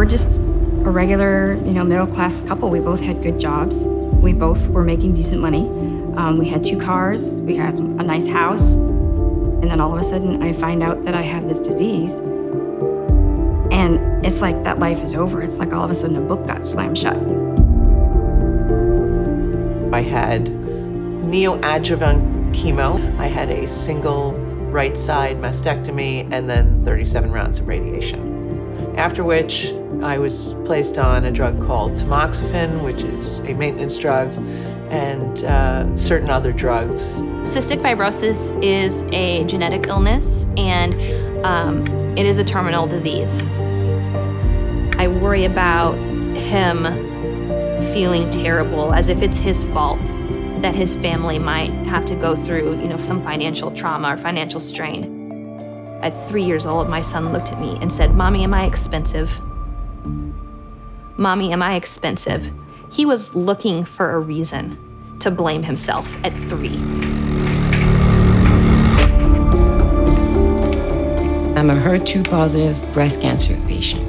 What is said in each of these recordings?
just a regular, middle-class couple. We both had good jobs. We both were making decent money. We had 2 cars. We had a nice house. And then all of a sudden, I find out that I have this disease. And it's like that life is over. It's like all of a sudden a book got slammed shut. I had neoadjuvant chemo. I had a single right side mastectomy and then 37 rounds of radiation. After which, I was placed on a drug called tamoxifen, which is a maintenance drug, and certain other drugs. Cystic fibrosis is a genetic illness, and it is a terminal disease. I worry about him feeling terrible, as if it's his fault that his family might have to go through, some financial trauma or financial strain. At 3 years old, my son looked at me and said, "Mommy, am I expensive? Mommy, am I expensive?" He was looking for a reason to blame himself at 3. I'm a HER2-positive breast cancer patient.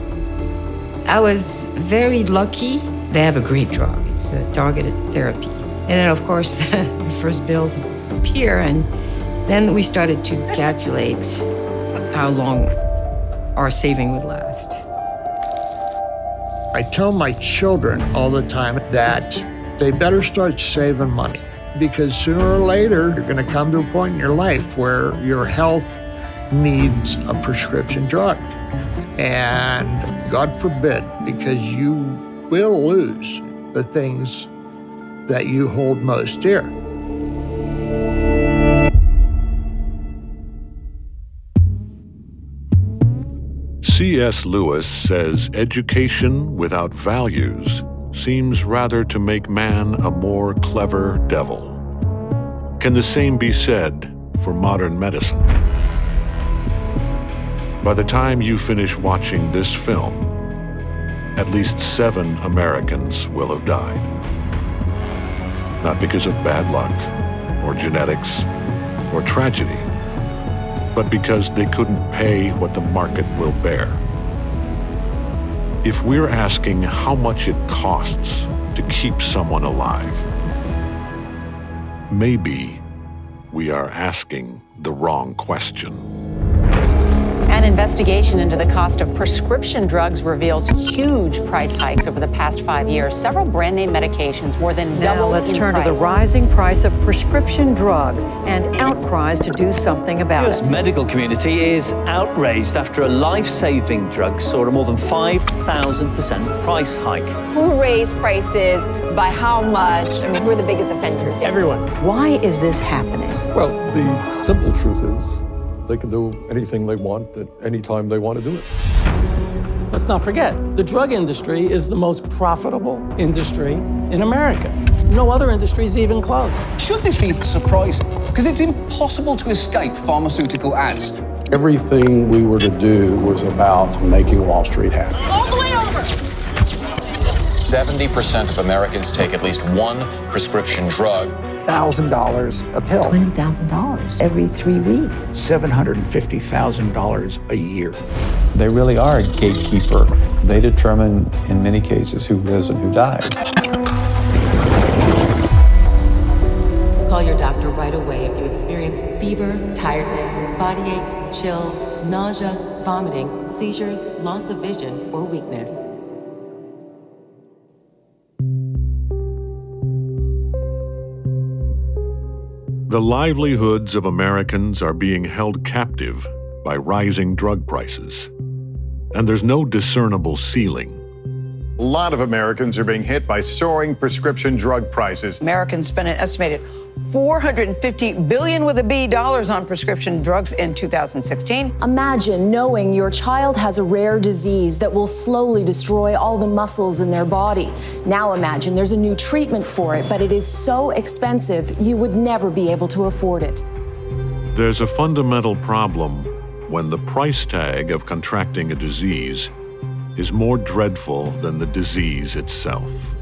I was very lucky. They have a great drug. It's a targeted therapy. And then, of course, the first bills appear, and then we started to calculate how long our saving would last. I tell my children all the time that they better start saving money, because sooner or later, you're going to come to a point in your life where your health needs a prescription drug. And God forbid, because you will lose the things that you hold most dear. C.S. Lewis says education without values seems rather to make man a more clever devil. Can the same be said for modern medicine? By the time you finish watching this film, at least 7 Americans will have died. Not because of bad luck, or genetics, or tragedy, but because they couldn't pay what the market will bear. If we're asking how much it costs to keep someone alive, maybe we are asking the wrong question. An investigation into the cost of prescription drugs reveals huge price hikes over the past 5 years. Several brand name medications more than doubled in price. Now let's turn to the rising price of prescription drugs and outcries to do something about it. The US medical community is outraged after a life-saving drug saw a more than 5,000% price hike. Who raised prices by how much? I mean, who are the biggest offenders here? Everyone. Why is this happening? Well, the simple truth is they can do anything they want at any time they want to do it. Let's not forget, the drug industry is the most profitable industry in America. No other industry is even close. Should this be surprising? Because it's impossible to escape pharmaceutical ads. Everything we were to do was about making Wall Street happy. All the way over! 70% of Americans take at least one prescription drug. $1,000 a pill. $20,000 every 3 weeks. $750,000 a year. They really are a gatekeeper. They determine, in many cases, who lives and who dies. Call your doctor right away if you experience fever, tiredness, body aches, chills, nausea, vomiting, seizures, loss of vision, or weakness. The livelihoods of Americans are being held captive by rising drug prices, and there's no discernible ceiling. A lot of Americans are being hit by soaring prescription drug prices. Americans spent an estimated $450 billion with a B dollars on prescription drugs in 2016. Imagine knowing your child has a rare disease that will slowly destroy all the muscles in their body. Now imagine there's a new treatment for it, but it is so expensive you would never be able to afford it. There's a fundamental problem when the price tag of contracting a disease is more dreadful than the disease itself.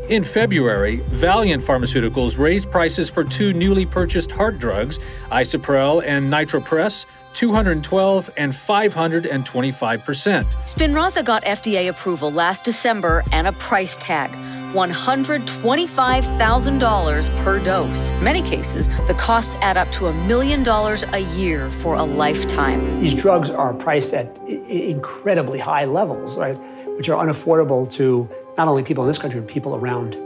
In February, Valiant Pharmaceuticals raised prices for two newly purchased heart drugs, Isoprel and Nitropress, 212 and 525%. Spinraza got FDA approval last December and a price tag, $125,000 per dose. In many cases, the costs add up to $1 million a year for a lifetime. These drugs are priced at incredibly high levels, right, which are unaffordable to not only people in this country, but people around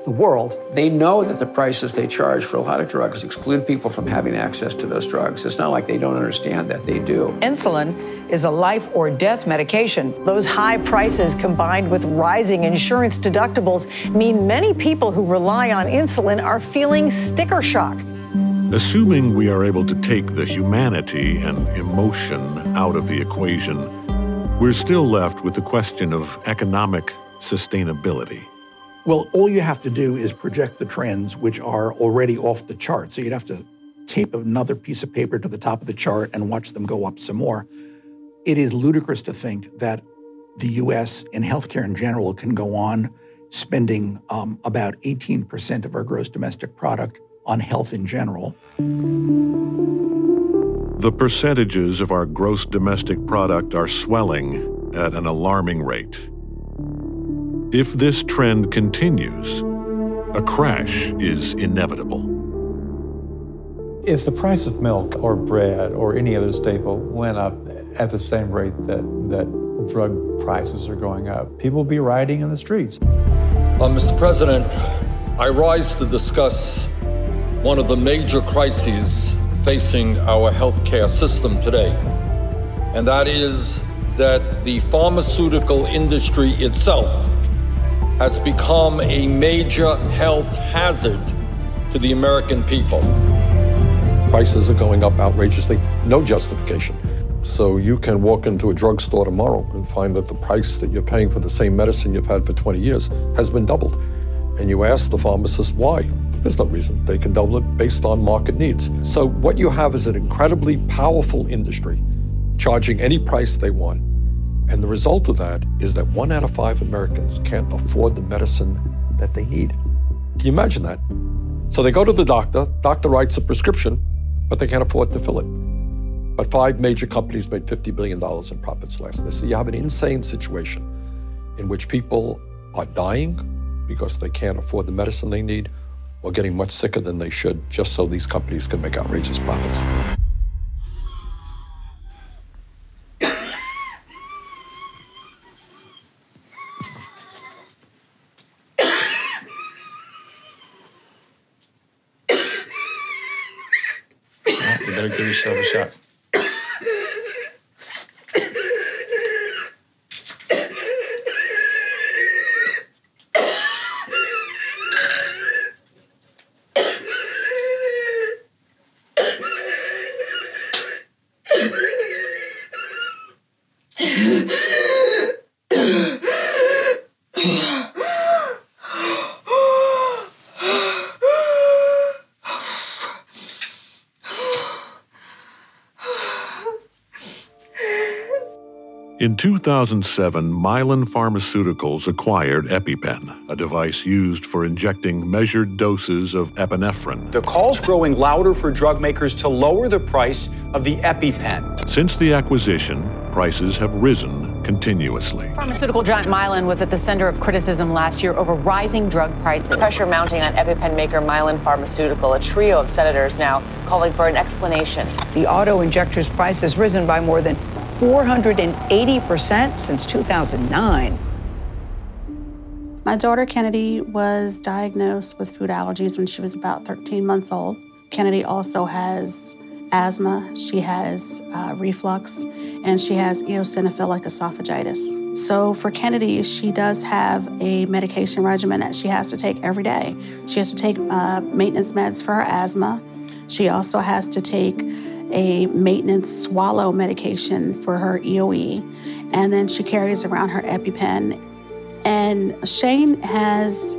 the world. They know that the prices they charge for a lot of drugs exclude people from having access to those drugs. It's not like they don't understand that, they do. Insulin is a life or death medication. Those high prices combined with rising insurance deductibles mean many people who rely on insulin are feeling sticker shock. Assuming we are able to take the humanity and emotion out of the equation, we're still left with the question of economic sustainability. Well, all you have to do is project the trends, which are already off the chart. So you'd have to tape another piece of paper to the top of the chart and watch them go up some more. It is ludicrous to think that the U.S. in healthcare in general can go on spending about 18% of our gross domestic product on health in general. The percentages of our gross domestic product are swelling at an alarming rate. If this trend continues, a crash is inevitable. If the price of milk or bread or any other staple went up at the same rate that drug prices are going up, people will be rioting in the streets. Mr. President, I rise to discuss one of the major crises facing our healthcare system today, and that is that the pharmaceutical industry itself has become a major health hazard to the American people. Prices are going up outrageously, no justification. So you can walk into a drugstore tomorrow and find that the price that you're paying for the same medicine you've had for 20 years has been doubled. And you ask the pharmacist why. There's no reason. They can double it based on market needs. So what you have is an incredibly powerful industry charging any price they want. And the result of that is that 1 out of 5 Americans can't afford the medicine that they need. Can you imagine that? So they go to the doctor writes a prescription, but they can't afford to fill it. But 5 major companies made $50 billion in profits last year. So you have an insane situation in which people are dying because they can't afford the medicine they need or getting much sicker than they should just so these companies can make outrageous profits. You better give yourself a shot. In 2007, Mylan Pharmaceuticals acquired EpiPen, a device used for injecting measured doses of epinephrine. The call's growing louder for drug makers to lower the price of the EpiPen. Since the acquisition, prices have risen continuously. Pharmaceutical giant Mylan was at the center of criticism last year over rising drug prices. Pressure mounting on EpiPen maker Mylan Pharmaceutical, a trio of senators now calling for an explanation. The auto-injector's price has risen by more than 480% since 2009. My daughter Kennedy was diagnosed with food allergies when she was about 13 months old. Kennedy also has asthma, she has reflux, and she has eosinophilic esophagitis. So for Kennedy, she does have a medication regimen that she has to take every day. She has to take maintenance meds for her asthma. She also has to take a maintenance swallow medication for her EOE, and then she carries around her EpiPen. And Shane has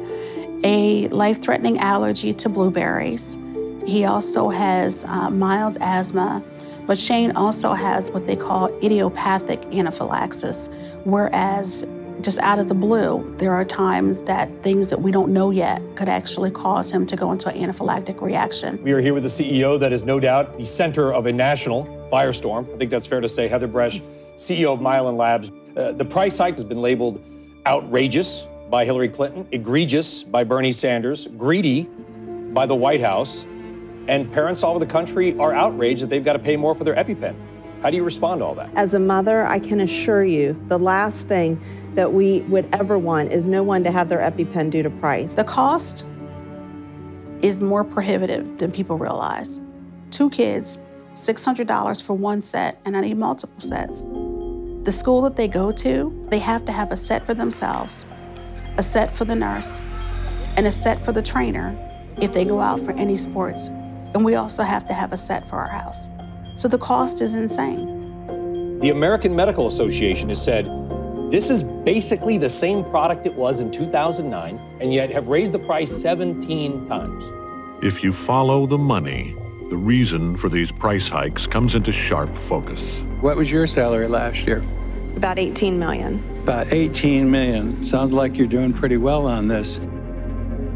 a life-threatening allergy to blueberries. He also has mild asthma, but Shane also has what they call idiopathic anaphylaxis, whereas just out of the blue, there are times that things that we don't know yet could actually cause him to go into an anaphylactic reaction. We are here with the CEO that is no doubt the center of a national firestorm. I think that's fair to say. Heather Bresch, CEO of Mylan Labs. The price hike has been labeled outrageous by Hillary Clinton, egregious by Bernie Sanders, greedy by the White House, and parents all over the country are outraged that they've got to pay more for their EpiPen. How do you respond to all that? As a mother, I can assure you the last thing that we would ever want is no one to have their EpiPen due to price. The cost is more prohibitive than people realize. 2 kids, $600 for 1 set, and I need multiple sets. The school that they go to, they have to have a set for themselves, a set for the nurse, and a set for the trainer if they go out for any sports. And we also have to have a set for our house. So the cost is insane. The American Medical Association has said this is basically the same product it was in 2009, and yet have raised the price 17 times. If you follow the money, the reason for these price hikes comes into sharp focus. What was your salary last year? About $18 million. About $18 million. Sounds like you're doing pretty well on this.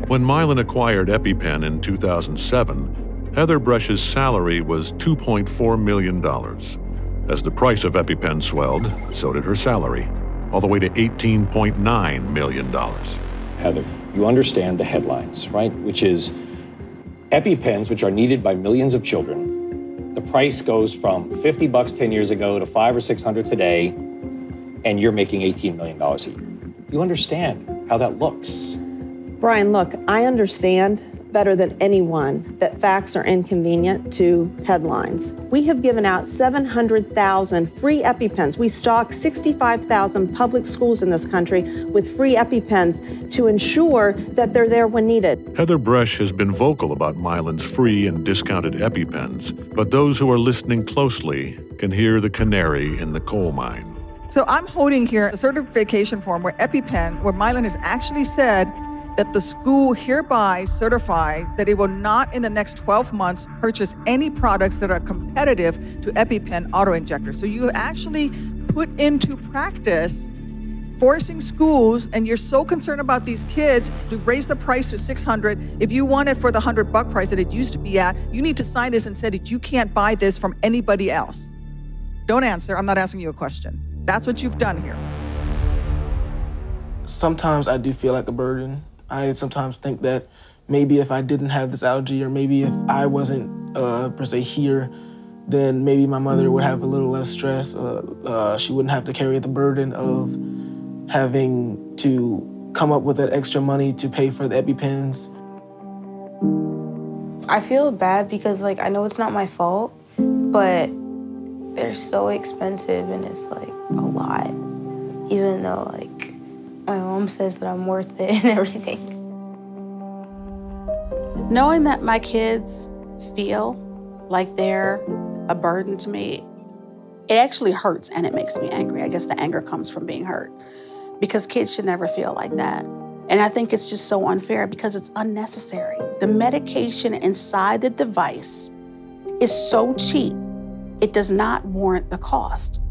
When Mylan acquired EpiPen in 2007, Heather Bresch's salary was $2.4 million. As the price of EpiPen swelled, so did her salary, all the way to $18.9 million. Heather, you understand the headlines, right? Which is EpiPens, which are needed by millions of children. The price goes from $50 10 years ago to $500 or $600 today, and you're making $18 million a year. You understand how that looks. Brian, look, I understand better than anyone that facts are inconvenient to headlines. We have given out 700,000 free EpiPens. We stock 65,000 public schools in this country with free EpiPens to ensure that they're there when needed. Heather Bresch has been vocal about Mylan's free and discounted EpiPens, but those who are listening closely can hear the canary in the coal mine. So I'm holding here a certification form where Mylan has actually said that the school hereby certify that it will not in the next 12 months purchase any products that are competitive to EpiPen autoinjectors. So you actually put into practice forcing schools, and you're so concerned about these kids, to raise the price to $600. If you want it for the $100 price that it used to be at, you need to sign this and say that you can't buy this from anybody else. Don't answer, I'm not asking you a question. That's what you've done here. Sometimes I do feel like a burden. I sometimes think that maybe if I didn't have this allergy, or maybe if I wasn't per se here, then maybe my mother would have a little less stress. She wouldn't have to carry the burden of having to come up with that extra money to pay for the EpiPens. I feel bad because I know it's not my fault, but they're so expensive and it's a lot, even though my mom says that I'm worth it and everything. Knowing that my kids feel like they're a burden to me, it actually hurts and it makes me angry. I guess the anger comes from being hurt, because kids should never feel like that. And I think it's just so unfair because it's unnecessary. The medication inside the device is so cheap, it does not warrant the cost.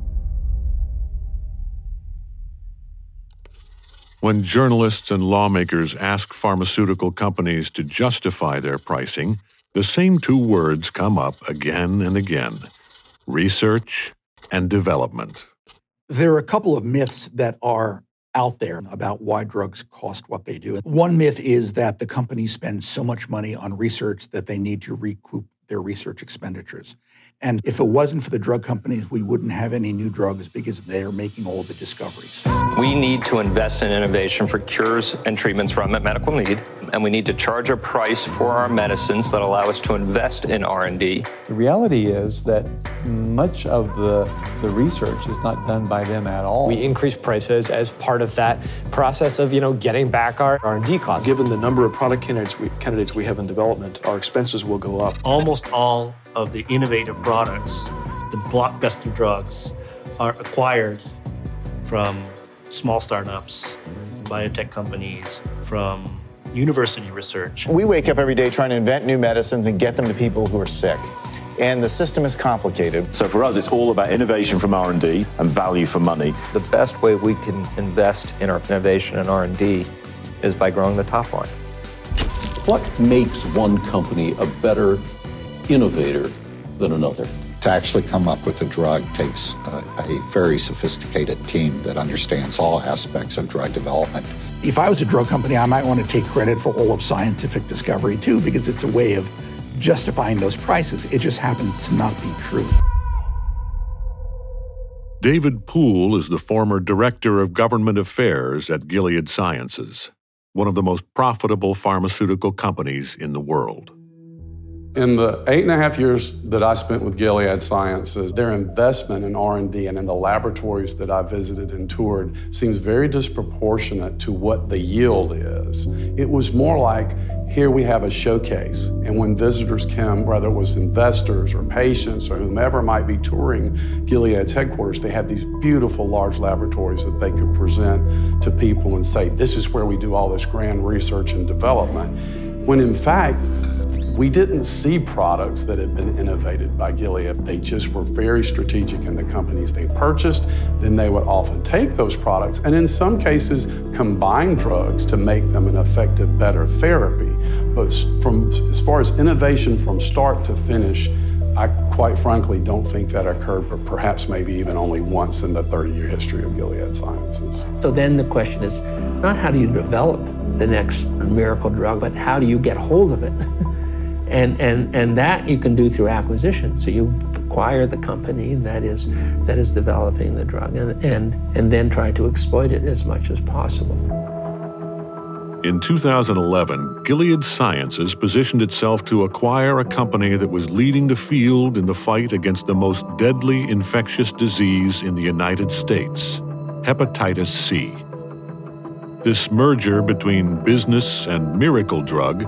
When journalists and lawmakers ask pharmaceutical companies to justify their pricing, the same 2 words come up again and again: research and development. There are a couple of myths that are out there about why drugs cost what they do. One myth is that the companies spend so much money on research that they need to recoup their research expenditures. And if it wasn't for the drug companies, we wouldn't have any new drugs because they're making all the discoveries. We need to invest in innovation for cures and treatments for unmet medical need, and we need to charge a price for our medicines that allow us to invest in R&D. The reality is that much of the research is not done by them at all. We increase prices as part of that process of, getting back our R&D costs. Given the number of product candidates we have in development, our expenses will go up. Almost all of the innovative products, the blockbuster drugs, are acquired from small startups, biotech companies, from university research. We wake up every day trying to invent new medicines and get them to people who are sick. and the system is complicated. So for us, it's all about innovation from R&D and value for money. The best way we can invest in our innovation and R&D is by growing the top line. What makes one company a better innovator than another? To actually come up with a drug takes a very sophisticated team that understands all aspects of drug development. If I was a drug company, I might want to take credit for all of scientific discovery too, because it's a way of justifying those prices. It just happens to not be true. David Poole is the former Director of Government Affairs at Gilead Sciences, one of the most profitable pharmaceutical companies in the world. In the 8.5 years that I spent with Gilead Sciences, their investment in R&D and in the laboratories that I visited and toured seems very disproportionate to what the yield is. It was more like, here we have a showcase, and when visitors come, whether it was investors or patients or whomever might be touring Gilead's headquarters, they had these beautiful large laboratories that they could present to people and say, this is where we do all this grand research and development. When in fact, we didn't see products that had been innovated by Gilead. They just were very strategic in the companies they purchased. Then they would often take those products and in some cases combine drugs to make them an effective, better therapy. But as far as innovation from start to finish, I quite frankly don't think that occurred, but perhaps maybe even only once in the 30-year history of Gilead Sciences. So then the question is not how do you develop the next miracle drug, but how do you get hold of it? And that you can do through acquisition. So you acquire the company that is developing the drug and then try to exploit it as much as possible. In 2011, Gilead Sciences positioned itself to acquire a company that was leading the field in the fight against the most deadly infectious disease in the United States, Hepatitis C. This merger between business and miracle drug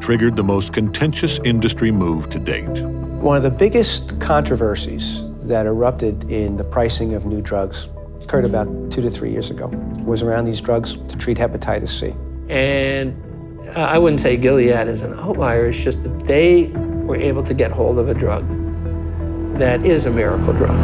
triggered the most contentious industry move to date. One of the biggest controversies that erupted in the pricing of new drugs occurred about 2 to 3 years ago, was around these drugs to treat hepatitis C. And I wouldn't say Gilead is an outlier, it's just that they were able to get hold of a drug that is a miracle drug.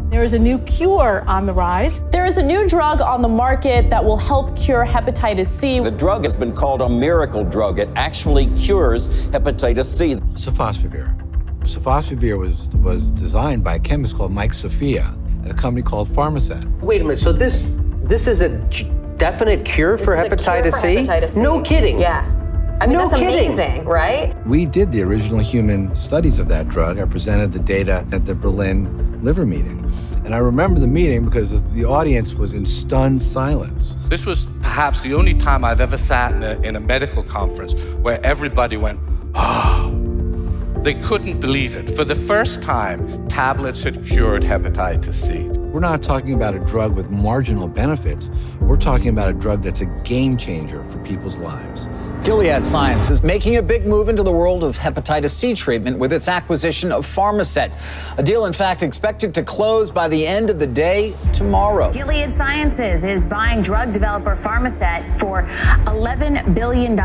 There is a new cure on the rise. There is a new drug on the market that will help cure hepatitis C. The drug has been called a miracle drug. It actually cures hepatitis C. Sofosbuvir. Sofosbuvir was designed by a chemist called Mike Sophia at a company called Pharmaceutical. Wait a minute, so this is a definite cure for hepatitis C? No kidding. Yeah. I mean, no that's kidding. amazing, right? We did the original human studies of that drug. I presented the data at the Berlin liver meeting. And I remember the meeting because the audience was in stunned silence. This was perhaps the only time I've ever sat in a medical conference where everybody went, ah. They couldn't believe it. For the first time, tablets had cured hepatitis C. We're not talking about a drug with marginal benefits. We're talking about a drug that's a game changer for people's lives. Gilead Sciences making a big move into the world of hepatitis C treatment with its acquisition of Pharmaceutical. A deal, in fact, expected to close by the end of the day tomorrow. Gilead Sciences is buying drug developer Pharmaceutical for $11 billion.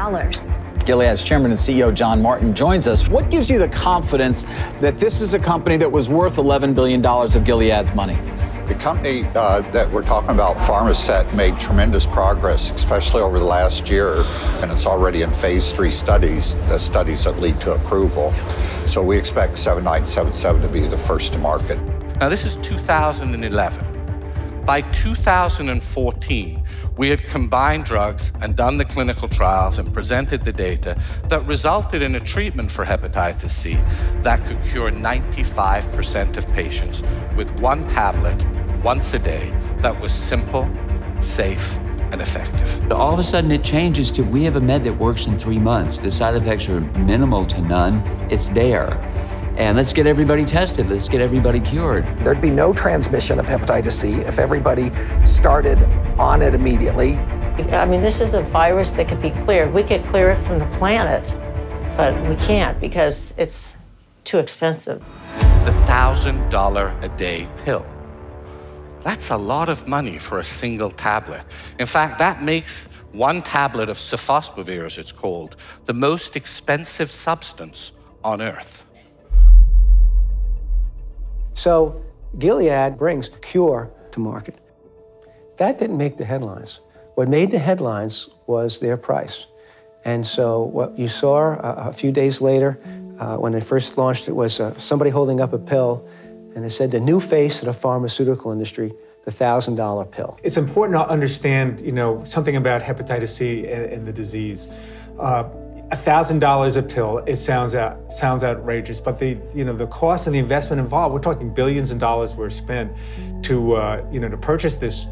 Gilead's chairman and CEO John Martin joins us. What gives you the confidence that this is a company that was worth $11 billion of Gilead's money? The company that we're talking about, Pharmaceutical, made tremendous progress, especially over the last year, and it's already in phase 3 studies, the studies that lead to approval. So we expect 7977 to be the first to market. Now, this is 2011. By 2014, we had combined drugs and done the clinical trials and presented the data that resulted in a treatment for hepatitis C that could cure 95% of patients with one tablet once a day that was simple, safe, and effective. All of a sudden it changes to we have a med that works in 3 months. The side effects are minimal to none. It's there. And let's get everybody tested. Let's get everybody cured. There'd be no transmission of hepatitis C if everybody started on it immediately. I mean, this is a virus that could be cleared. We could clear it from the planet, but we can't because it's too expensive. The $1,000 a day pill. That's a lot of money for a single tablet. In fact, that makes one tablet of sofosbuvir, as it's called, the most expensive substance on earth. So Gilead brings cure to market. That didn't make the headlines. What made the headlines was their price. And so what you saw a few days later, when they first launched it, was somebody holding up a pill, and it said, the new face of the pharmaceutical industry, the $1,000 pill. It's important to understand, something about hepatitis C and the disease. $1,000 a pill, it sounds outrageous, but the cost and the investment involved, we're talking billions of dollars were spent to purchase this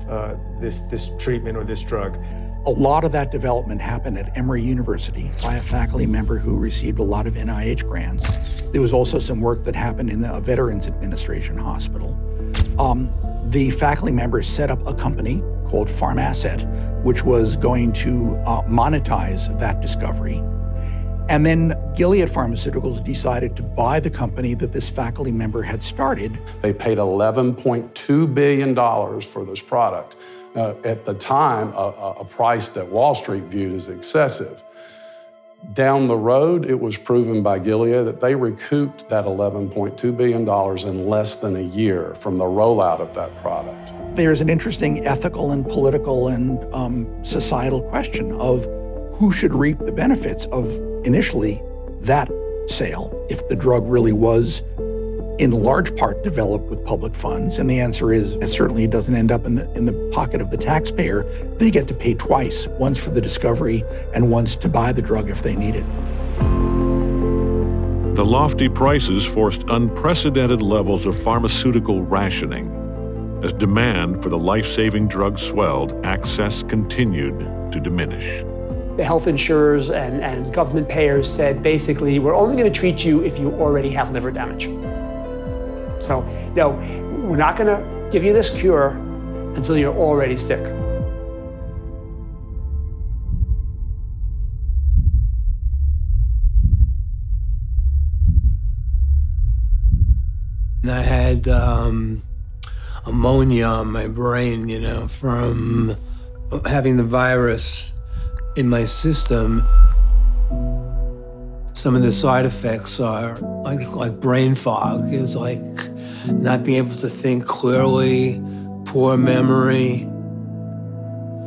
treatment or this drug. A lot of that development happened at Emory University by a faculty member who received a lot of NIH grants. There was also some work that happened in the Veterans Administration Hospital. The faculty members set up a company called Pharmasset, which was going to monetize that discovery. And then Gilead Pharmaceuticals decided to buy the company that this faculty member had started. They paid $11.2 billion for this product. At the time, a price that Wall Street viewed as excessive. Down the road, it was proven by Gilead that they recouped that $11.2 billion in less than a year from the rollout of that product. There's an interesting ethical and political and societal question of who should reap the benefits of initially that sale, if the drug really was in large part developed with public funds. And the answer is, it certainly doesn't end up in the pocket of the taxpayer. They get to pay twice, once for the discovery and once to buy the drug if they need it. The lofty prices forced unprecedented levels of pharmaceutical rationing. As demand for the life-saving drug swelled, access continued to diminish. The health insurers and government payers said, basically, we're only going to treat you if you already have liver damage. So, we're not going to give you this cure until you're already sick. And I had ammonia on my brain, from having the virus in my system. Some of the side effects are like brain fog, is like not being able to think clearly, poor memory.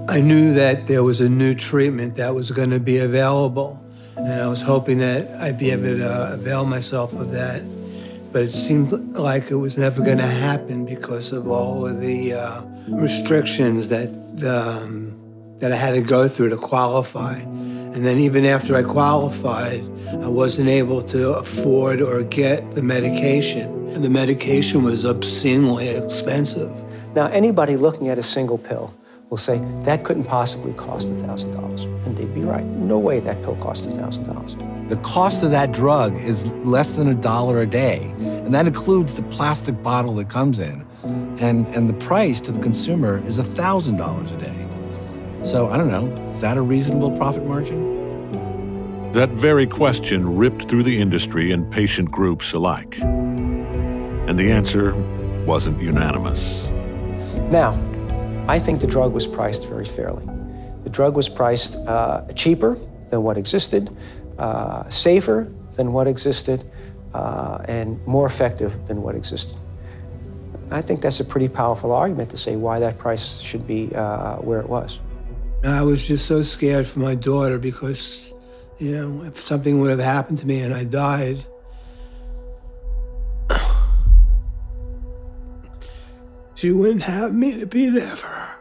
I knew that there was a new treatment that was going to be available, and I was hoping that I'd be able to avail myself of that. But it seemed like it was never going to happen because of all of the restrictions that I had to go through to qualify. And then even after I qualified, I wasn't able to afford or get the medication. The medication was obscenely expensive. Now, anybody looking at a single pill will say, that couldn't possibly cost $1,000. And they'd be right. No way that pill costs $1,000. The cost of that drug is less than $1 a day. And that includes the plastic bottle that comes in. And the price to the consumer is $1,000 a day. So, I don't know, is that a reasonable profit margin? That very question ripped through the industry and patient groups alike. And the answer wasn't unanimous. Now, I think the drug was priced very fairly. The drug was priced cheaper than what existed, safer than what existed, and more effective than what existed. I think that's a pretty powerful argument to say why that price should be where it was. I was just so scared for my daughter because, if something would have happened to me and I died, she wouldn't have me to be there for her.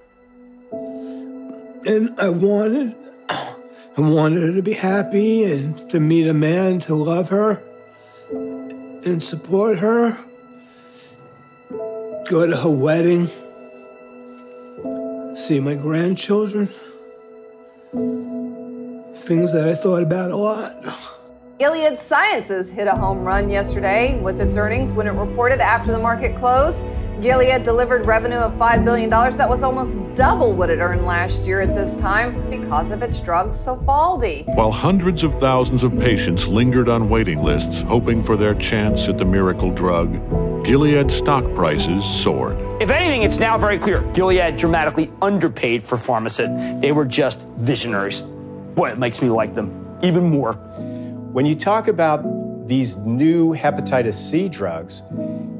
And I wanted her to be happy and to meet a man to love her and support her, go to her wedding, see my grandchildren. Things that I thought about a lot. Gilead Sciences hit a home run yesterday with its earnings when it reported after the market closed. Gilead delivered revenue of $5 billion. That was almost double what it earned last year at this time because of its drug Sovaldi. While hundreds of thousands of patients lingered on waiting lists hoping for their chance at the miracle drug, Gilead stock prices soared. If anything, it's now very clear Gilead dramatically underpaid for Pharmasset. They were just visionaries. Boy, it makes me like them even more. When you talk about these new hepatitis C drugs,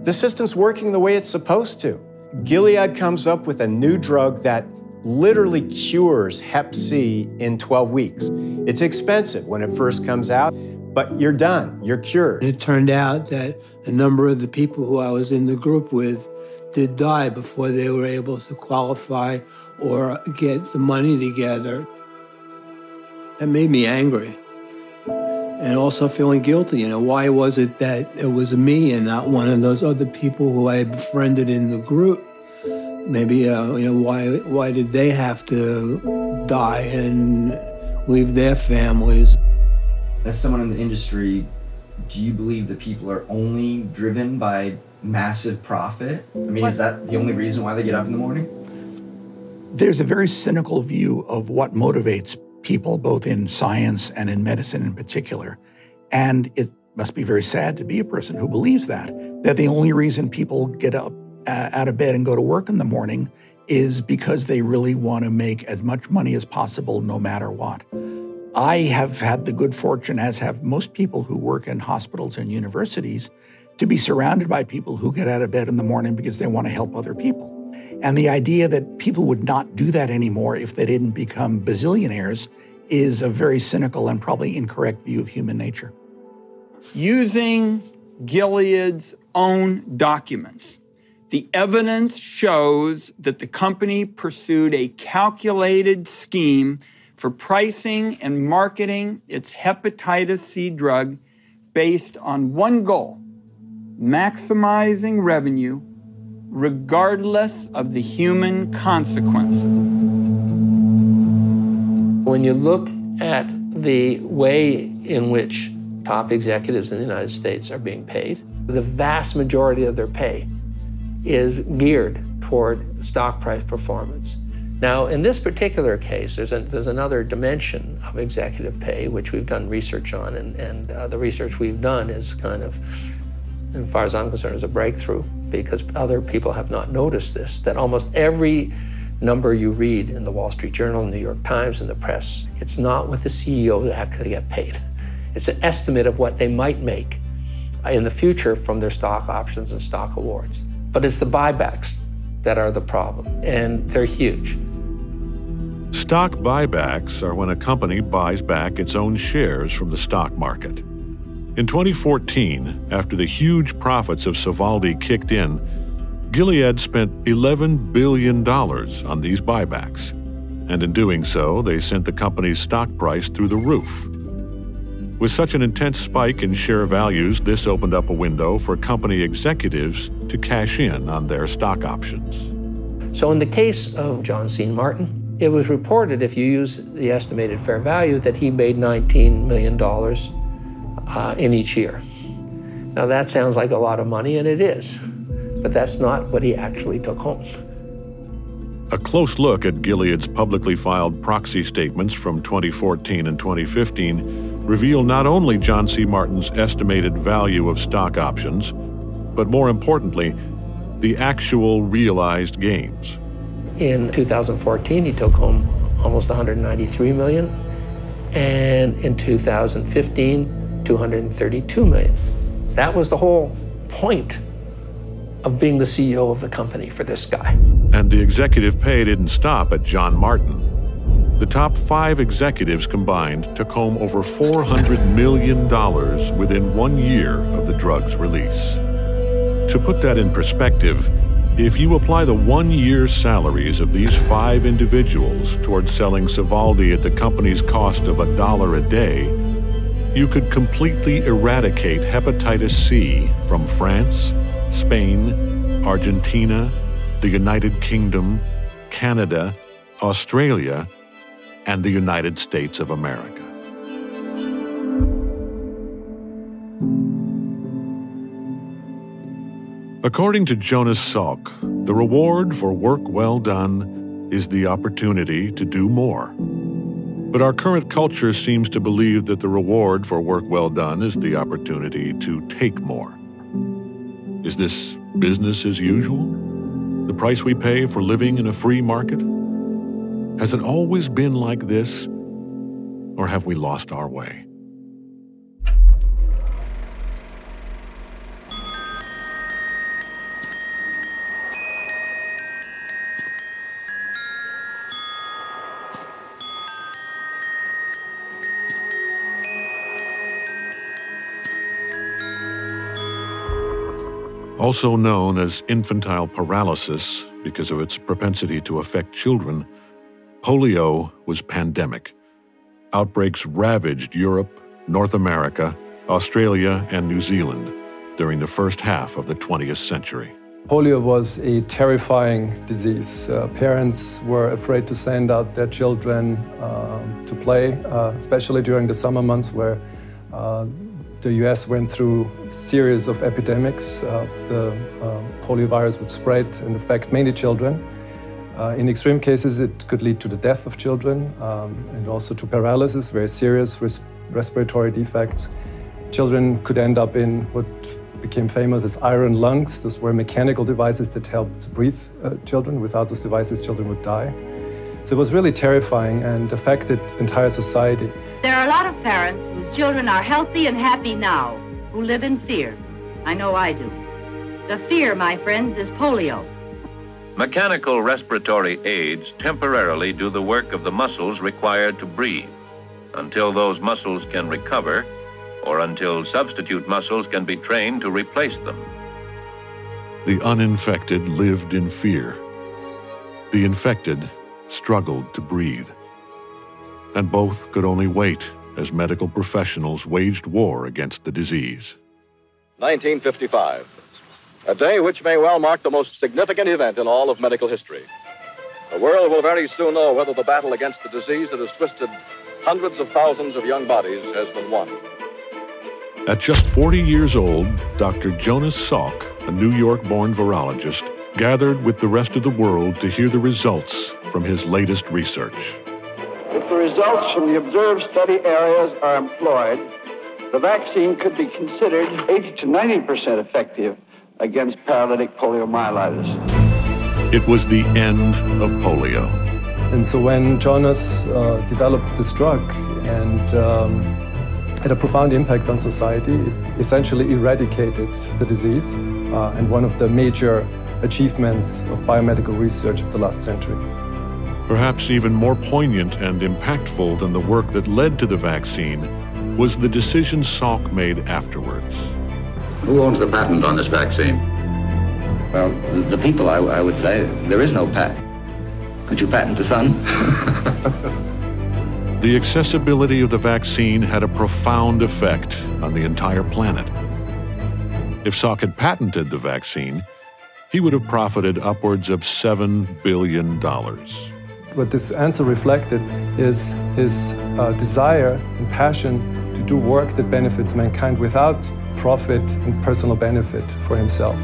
the system's working the way it's supposed to. Gilead comes up with a new drug that literally cures Hep C in 12 weeks. It's expensive when it first comes out, but you're done, you're cured. It turned out that a number of the people who I was in the group with did die before they were able to qualify or get the money together. That made me angry. And also feeling guilty, you know, why was it that it was me and not one of those other people who I befriended in the group? Maybe, you know, why did they have to die and leave their families? As someone in the industry, do you believe that people are only driven by massive profit? I mean, is that the only reason why they get up in the morning? There's a very cynical view of what motivates people, both in science and in medicine in particular. And it must be very sad to be a person who believes that the only reason people get up out of bed and go to work in the morning is because they really want to make as much money as possible no matter what. I have had the good fortune, as have most people who work in hospitals and universities, to be surrounded by people who get out of bed in the morning because they want to help other people. And the idea that people would not do that anymore if they didn't become bazillionaires is a very cynical and probably incorrect view of human nature. Using Gilead's own documents, the evidence shows that the company pursued a calculated scheme for pricing and marketing its hepatitis C drug based on one goal: maximizing revenue regardless of the human consequences. When you look at the way in which top executives in the United States are being paid, the vast majority of their pay is geared toward stock price performance. Now, in this particular case, there's another dimension of executive pay, which we've done research on, and the research we've done is kind of, as far as I'm concerned, is a breakthrough, because other people have not noticed this, that almost every number you read in the Wall Street Journal, New York Times, and the press, it's not what the CEO actually get paid. It's an estimate of what they might make in the future from their stock options and stock awards. But it's the buybacks that are the problem, and they're huge. Stock buybacks are when a company buys back its own shares from the stock market. In 2014, after the huge profits of Sovaldi kicked in, Gilead spent $11 billion on these buybacks. And in doing so, they sent the company's stock price through the roof. With such an intense spike in share values, this opened up a window for company executives to cash in on their stock options. So in the case of John C. Martin, it was reported, if you use the estimated fair value, that he made $19 million in each year. Now that sounds like a lot of money, and it is, but that's not what he actually took home. A close look at Gilead's publicly filed proxy statements from 2014 and 2015 reveal not only John C. Martin's estimated value of stock options, but more importantly, the actual realized gains. In 2014, he took home almost $193 million, and in 2015, $232 million. That was the whole point of being the CEO of the company for this guy. And the executive pay didn't stop at John Martin. The top 5 executives combined took home over $400 million within 1 year of the drug's release. To put that in perspective, if you apply the 1 year's salaries of these 5 individuals towards selling Sovaldi at the company's cost of $1 a day, you could completely eradicate hepatitis C from France, Spain, Argentina, the United Kingdom, Canada, Australia, and the United States of America. According to Jonas Salk, the reward for work well done is the opportunity to do more. But our current culture seems to believe that the reward for work well done is the opportunity to take more. Is this business as usual? The price we pay for living in a free market? Has it always been like this, or have we lost our way? Also known as infantile paralysis because of its propensity to affect children, polio was pandemic. Outbreaks ravaged Europe, North America, Australia, and New Zealand during the first half of the 20th century. Polio was a terrifying disease. Parents were afraid to send out their children to play, especially during the summer months where the US went through a series of epidemics. The poliovirus would spread and affect mainly children. In extreme cases, it could lead to the death of children and also to paralysis, very serious respiratory defects. Children could end up in what became famous as iron lungs. Those were mechanical devices that helped breathe children. Without those devices, children would die. So it was really terrifying and affected entire society. There are a lot of parents whose children are healthy and happy now, who live in fear. I know I do. The fear, my friends, is polio. Mechanical respiratory aids temporarily do the work of the muscles required to breathe until those muscles can recover or until substitute muscles can be trained to replace them. The uninfected lived in fear. The infected struggled to breathe. And both could only wait as medical professionals waged war against the disease. 1955, a day which may well mark the most significant event in all of medical history. The world will very soon know whether the battle against the disease that has twisted hundreds of thousands of young bodies has been won. At just 40 years old, Dr. Jonas Salk, a New York-born virologist, gathered with the rest of the world to hear the results from his latest research. If the results from the observed study areas are employed, the vaccine could be considered 80 to 90% effective against paralytic poliomyelitis. It was the end of polio. And so when Jonas developed this drug and had a profound impact on society, it essentially eradicated the disease and one of the major achievements of biomedical research of the last century. Perhaps even more poignant and impactful than the work that led to the vaccine was the decision Salk made afterwards. Who owns the patent on this vaccine? Well, the people, I would say. There is no patent. Could you patent the sun? The accessibility of the vaccine had a profound effect on the entire planet. If Salk had patented the vaccine, he would have profited upwards of $7 billion. What this answer reflected is his desire and passion to do work that benefits mankind without profit and personal benefit for himself.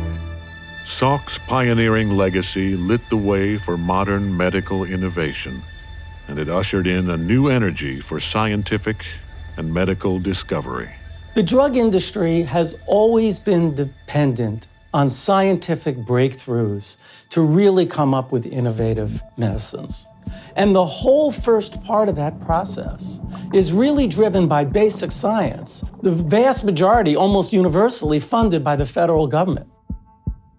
Salk's pioneering legacy lit the way for modern medical innovation, and it ushered in a new energy for scientific and medical discovery. The drug industry has always been dependent on scientific breakthroughs to really come up with innovative medicines. And the whole first part of that process is really driven by basic science, the vast majority, almost universally, funded by the federal government.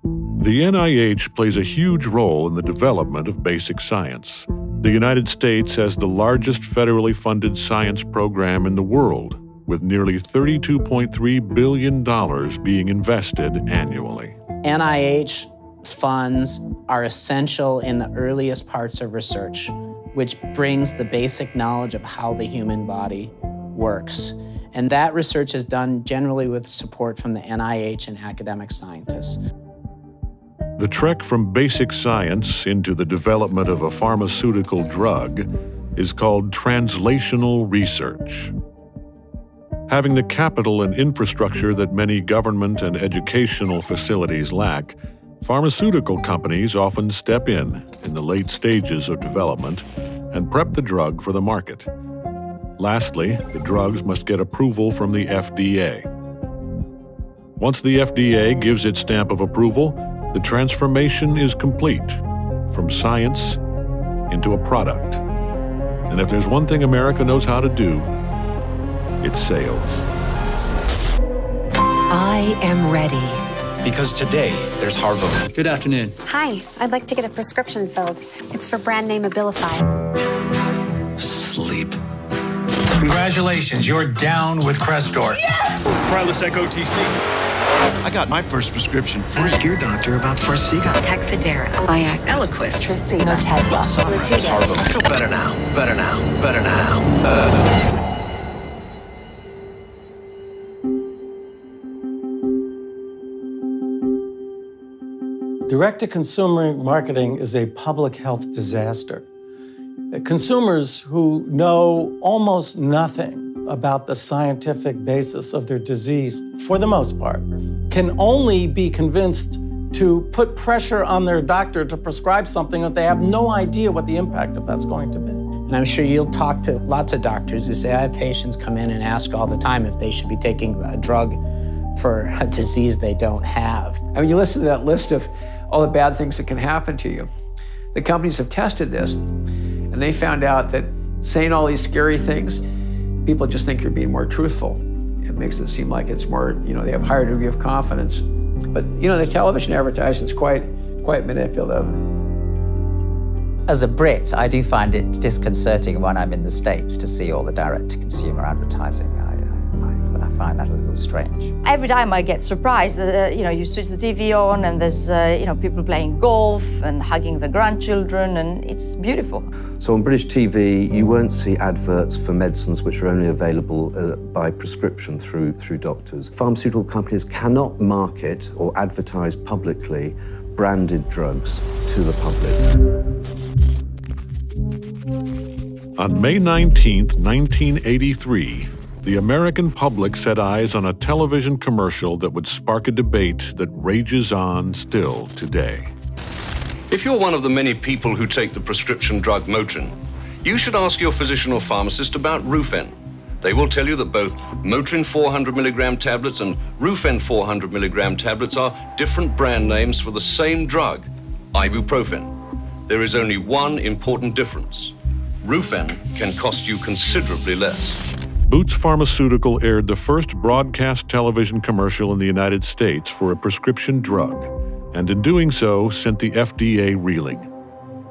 The NIH plays a huge role in the development of basic science. The United States has the largest federally funded science program in the world, with nearly $32.3 billion being invested annually. NIH funds are essential in the earliest parts of research, which brings the basic knowledge of how the human body works. And that research is done generally with support from the NIH and academic scientists. The trek from basic science into the development of a pharmaceutical drug is called translational research. Having the capital and infrastructure that many government and educational facilities lack, pharmaceutical companies often step in the late stages of development and prep the drug for the market. Lastly, the drugs must get approval from the FDA. Once the FDA gives its stamp of approval, the transformation is complete, from science into a product. And if there's one thing America knows how to do, it's sales. I am ready. Because today, there's Harvard. Good afternoon. Hi, I'd like to get a prescription filled. It's for brand name Abilify. Sleep. Congratulations, you're down with Crestor. Yes! Prilosec OTC. I got my first prescription free. Ask your doctor about Farxiga. Tecfidera, Viac, Eliquis, Tracina, Tesla, Latuda. I feel better now, better now, better now. Direct-to-consumer marketing is a public health disaster. Consumers who know almost nothing about the scientific basis of their disease, for the most part, can only be convinced to put pressure on their doctor to prescribe something that they have no idea what the impact of that's going to be. And I'm sure you'll talk to lots of doctors who say, I have patients come in and ask all the time if they should be taking a drug for a disease they don't have. I mean, you listen to that list of all the bad things that can happen to you. The companies have tested this, and they found out that saying all these scary things, people just think you're being more truthful. It makes it seem like it's more, they have a higher degree of confidence. But, the television advertising is quite manipulative. As a Brit, I do find it disconcerting when I'm in the States to see all the direct-to-consumer advertising. I find that a little strange. Every time I get surprised, you switch the TV on and there's, people playing golf and hugging the grandchildren, and it's beautiful. So on British TV, you won't see adverts for medicines which are only available by prescription through doctors. Pharmaceutical companies cannot market or advertise publicly branded drugs to the public. On May 19th, 1983, the American public set eyes on a television commercial that would spark a debate that rages on still today. If you're one of the many people who take the prescription drug Motrin, you should ask your physician or pharmacist about Rufen. They will tell you that both Motrin 400 milligram tablets and Rufen 400 milligram tablets are different brand names for the same drug, ibuprofen. There is only one important difference. Rufen can cost you considerably less. Boots Pharmaceutical aired the first broadcast television commercial in the United States for a prescription drug, and in doing so, sent the FDA reeling.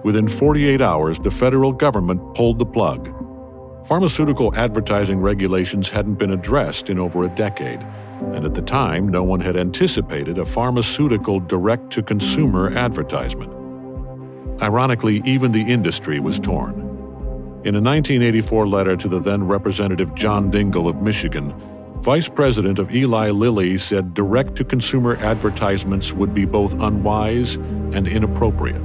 Within 48 hours, the federal government pulled the plug. Pharmaceutical advertising regulations hadn't been addressed in over a decade, and at the time, no one had anticipated a pharmaceutical direct-to-consumer advertisement. Ironically, even the industry was torn. In a 1984 letter to the then Representative John Dingell of Michigan, Vice President of Eli Lilly said direct-to-consumer advertisements would be both unwise and inappropriate.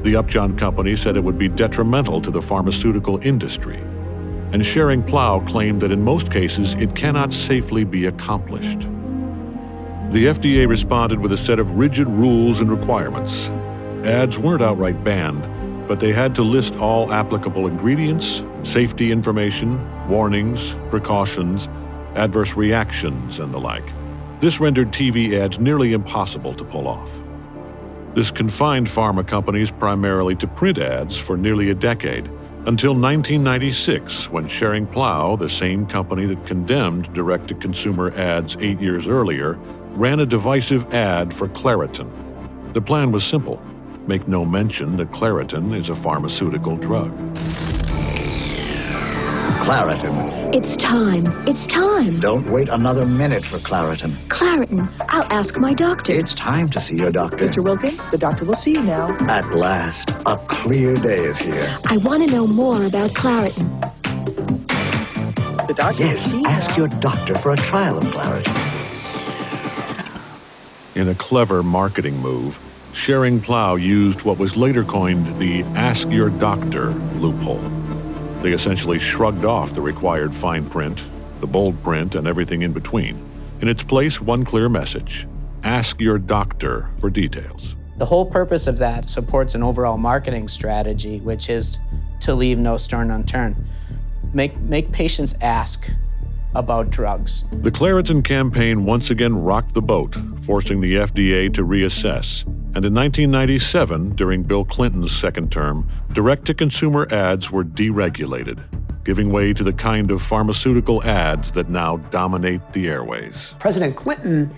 The Upjohn Company said it would be detrimental to the pharmaceutical industry, and Schering-Plough claimed that in most cases it cannot safely be accomplished. The FDA responded with a set of rigid rules and requirements. Ads weren't outright banned, but they had to list all applicable ingredients, safety information, warnings, precautions, adverse reactions, and the like. This rendered TV ads nearly impossible to pull off. This confined pharma companies primarily to print ads for nearly a decade, until 1996, when Schering-Plough, the same company that condemned direct-to-consumer ads 8 years earlier, ran a divisive ad for Claritin. The plan was simple. Make no mention that Claritin is a pharmaceutical drug. Claritin. It's time. It's time. Don't wait another minute for Claritin. Claritin. I'll ask my doctor. It's time to see your doctor. Mr. Wilkin, the doctor will see you now. At last, a clear day is here. I want to know more about Claritin. The doctor will see you ask now. your doctor for a trial of Claritin. In a clever marketing move, Schering-Plough used what was later coined the Ask Your Doctor loophole. They essentially shrugged off the required fine print, the bold print, and everything in between. In its place, one clear message: ask your doctor for details. The whole purpose of that supports an overall marketing strategy, which is to leave no stone unturned. Make patients ask about drugs. The Claritin campaign once again rocked the boat, forcing the FDA to reassess. And in 1997, during Bill Clinton's second term, direct-to-consumer ads were deregulated, giving way to the kind of pharmaceutical ads that now dominate the airways. President Clinton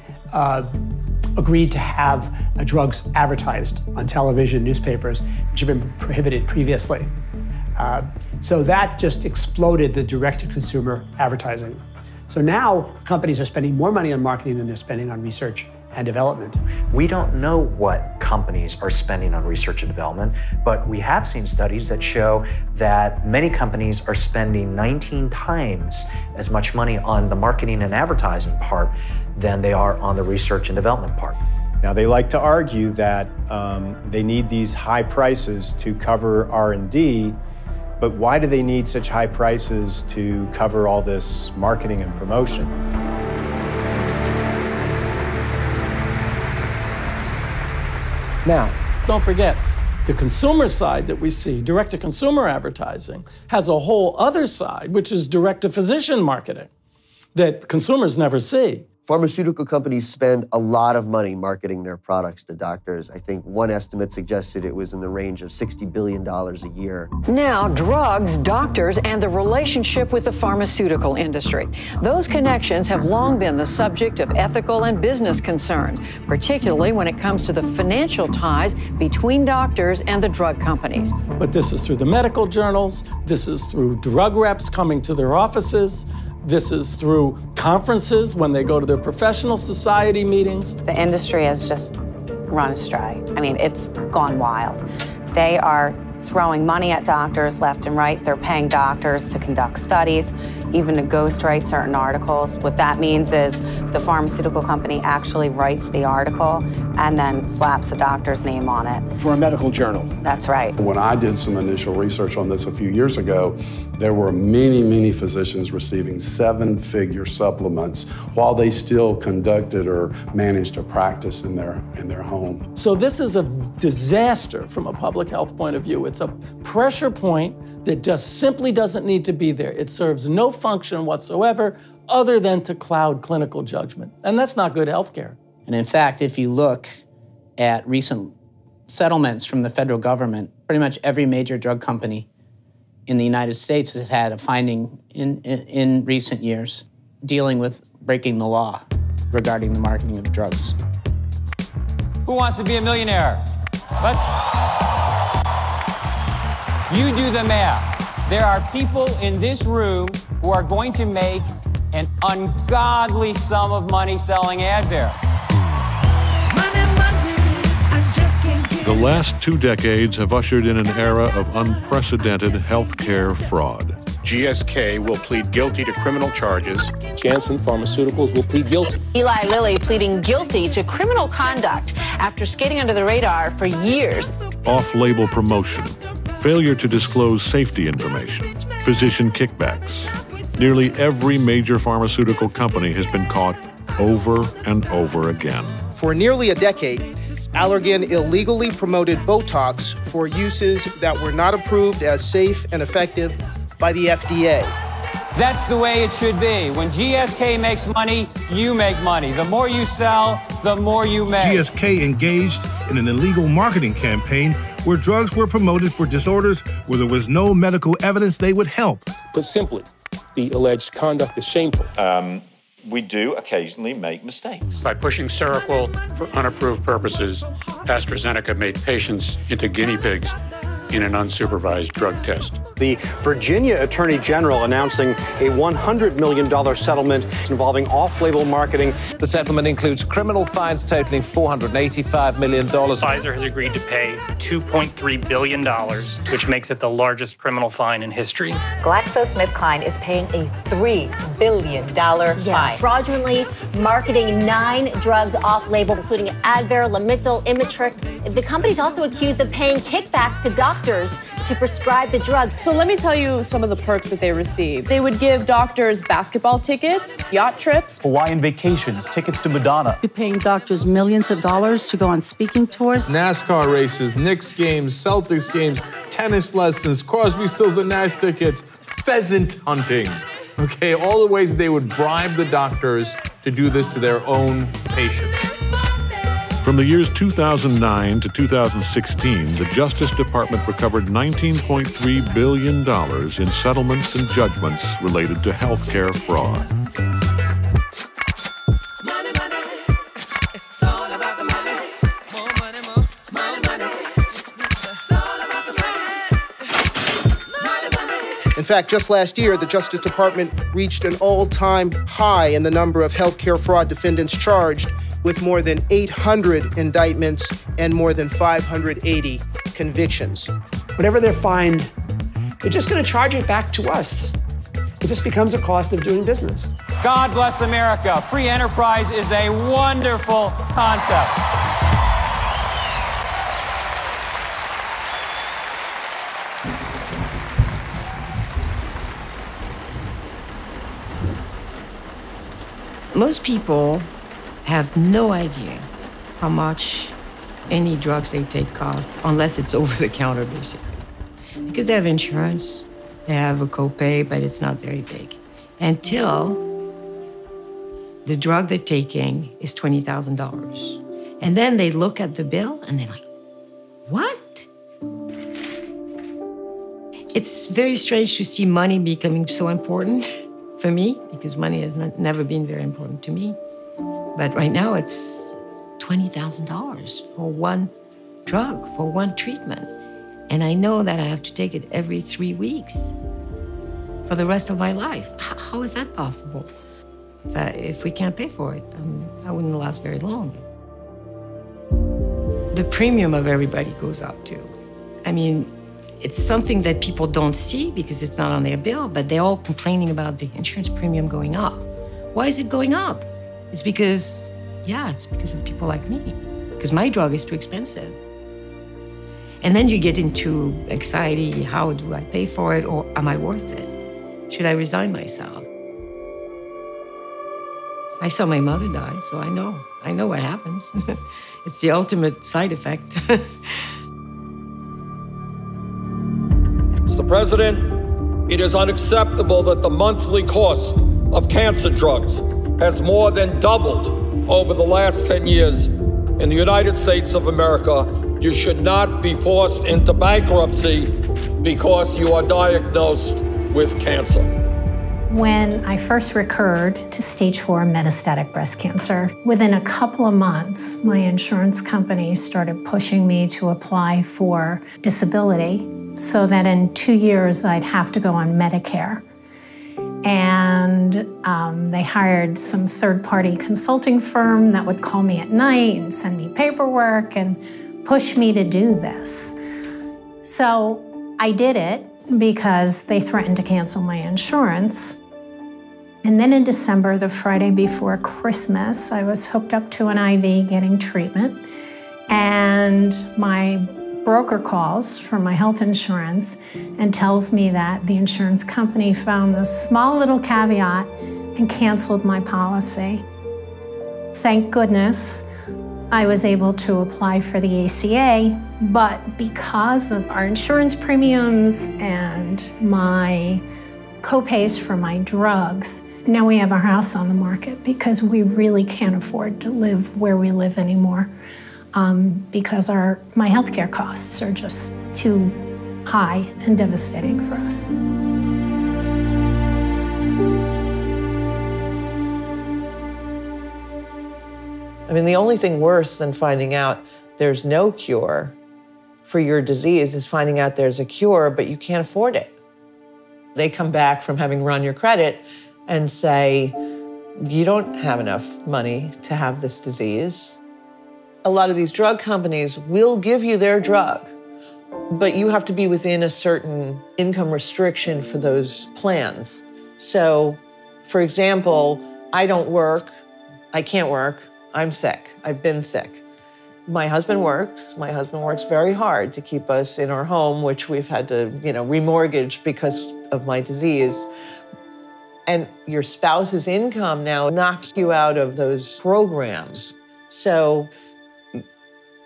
agreed to have drugs advertised on television, newspapers, which had been prohibited previously. So that just exploded the direct-to-consumer advertising. So now companies are spending more money on marketing than they're spending on research and development. We don't know what companies are spending on research and development, but we have seen studies that show that many companies are spending 19 times as much money on the marketing and advertising part than they are on the research and development part. Now, they like to argue that they need these high prices to cover R&D, but why do they need such high prices to cover all this marketing and promotion? Now, don't forget, the consumer side that we see, direct-to-consumer advertising, has a whole other side, which is direct-to-physician marketing, that consumers never see. Pharmaceutical companies spend a lot of money marketing their products to doctors. I think one estimate suggested it was in the range of $60 billion a year. Now, drugs, doctors, and the relationship with the pharmaceutical industry. Those connections have long been the subject of ethical and business concerns, particularly when it comes to the financial ties between doctors and the drug companies. But this is through the medical journals, this is through drug reps coming to their offices, this is through conferences when they go to their professional society meetings. The industry has just run astray. I mean, it's gone wild. They are throwing money at doctors left and right. They're paying doctors to conduct studies, even to ghostwrite certain articles. What that means is the pharmaceutical company actually writes the article and then slaps the doctor's name on it. For a medical journal. That's right. When I did some initial research on this a few years ago, there were many, many physicians receiving seven-figure supplements while they still conducted or managed a practice in their home. So this is a disaster from a public health point of view. It's a pressure point that just simply doesn't need to be there. It serves no function whatsoever other than to cloud clinical judgment. And that's not good health care. And in fact, if you look at recent settlements from the federal government, pretty much every major drug company in the United States has had a finding in recent years dealing with breaking the law regarding the marketing of drugs. Who wants to be a millionaire? You do the math. There are people in this room who are going to make an ungodly sum of money selling Advair. The last 2 decades have ushered in an era of unprecedented healthcare fraud. GSK will plead guilty to criminal charges. Janssen Pharmaceuticals will plead guilty. Eli Lilly pleading guilty to criminal conduct after skating under the radar for years. Off-label promotion, failure to disclose safety information, physician kickbacks. Nearly every major pharmaceutical company has been caught over and over again. For nearly a decade, Allergan illegally promoted Botox for uses that were not approved as safe and effective by the FDA. That's the way it should be. When GSK makes money, you make money. The more you sell, the more you make. GSK engaged in an illegal marketing campaign where drugs were promoted for disorders where there was no medical evidence they would help. Put simply, the alleged conduct is shameful. We do occasionally make mistakes. By pushing Seroquel for unapproved purposes, Astrazeneca made patients into guinea pigs in an unsupervised drug test. The Virginia Attorney General announcing a $100 million settlement involving off-label marketing. The settlement includes criminal fines totaling $485 million. Pfizer has agreed to pay $2.3 billion, which makes it the largest criminal fine in history. GlaxoSmithKline is paying a $3 billion fine. Fraudulently marketing 9 drugs off-label, including Advair, Lamictal, Imitrex. The company's also accused of paying kickbacks to doctors to prescribe the drug. So let me tell you some of the perks that they received. They would give doctors basketball tickets, yacht trips, Hawaiian vacations, tickets to Madonna. You're paying doctors millions of dollars to go on speaking tours. NASCAR races, Knicks games, Celtics games, tennis lessons, Crosby, Stills, and Nash tickets, pheasant hunting. Okay, all the ways they would bribe the doctors to do this to their own patients. From the years 2009 to 2016, the Justice Department recovered $19.3 billion in settlements and judgments related to healthcare fraud. In fact, just last year, the Justice Department reached an all-time high in the number of healthcare fraud defendants charged, with more than 800 indictments and more than 580 convictions. Whatever they're fined, they're just going to charge it back to us. It just becomes a cost of doing business. God bless America. Free enterprise is a wonderful concept. Most people have no idea how much any drugs they take cost, unless it's over the counter, basically. Because they have insurance, they have a copay, but it's not very big. Until the drug they're taking is $20,000. And then they look at the bill and they're like, what? It's very strange to see money becoming so important for me, because money has never been very important to me. But right now it's $20,000 for one drug, for one treatment. And I know that I have to take it every 3 weeks for the rest of my life. How is that possible? If we can't pay for it, I wouldn't last very long. The premium of everybody goes up too. I mean, it's something that people don't see because it's not on their bill, but they're all complaining about the insurance premium going up. Why is it going up? It's because of people like me, because my drug is too expensive. And then you get into anxiety, how do I pay for it, or am I worth it? Should I resign myself? I saw my mother die, so I know what happens. It's the ultimate side effect. Mr. President, it is unacceptable that the monthly cost of cancer drugs has more than doubled over the last 10 years. In the United States of America, you should not be forced into bankruptcy because you are diagnosed with cancer. When I first recurred to stage 4 metastatic breast cancer, within a couple of months, my insurance company started pushing me to apply for disability so that in 2 years I'd have to go on Medicare. And they hired some third-party consulting firm that would call me at night and send me paperwork and push me to do this. So I did it because they threatened to cancel my insurance. And then in December, the Friday before Christmas, I was hooked up to an IV getting treatment. And my broker calls from my health insurance and tells me that the insurance company found this small little caveat and canceled my policy. Thank goodness I was able to apply for the ACA, but because of our insurance premiums and my co-pays for my drugs, now we have our house on the market because we really can't afford to live where we live anymore. Because my healthcare costs are just too high and devastating for us. I mean, the only thing worse than finding out there's no cure for your disease is finding out there's a cure, but you can't afford it. They come back from having run your credit and say, you don't have enough money to have this disease. A lot of these drug companies will give you their drug, but you have to be within a certain income restriction for those plans. So, for example, I don't work, I can't work, I'm sick, I've been sick. My husband works very hard to keep us in our home, which we've had to, remortgage because of my disease. And your spouse's income now knocks you out of those programs. So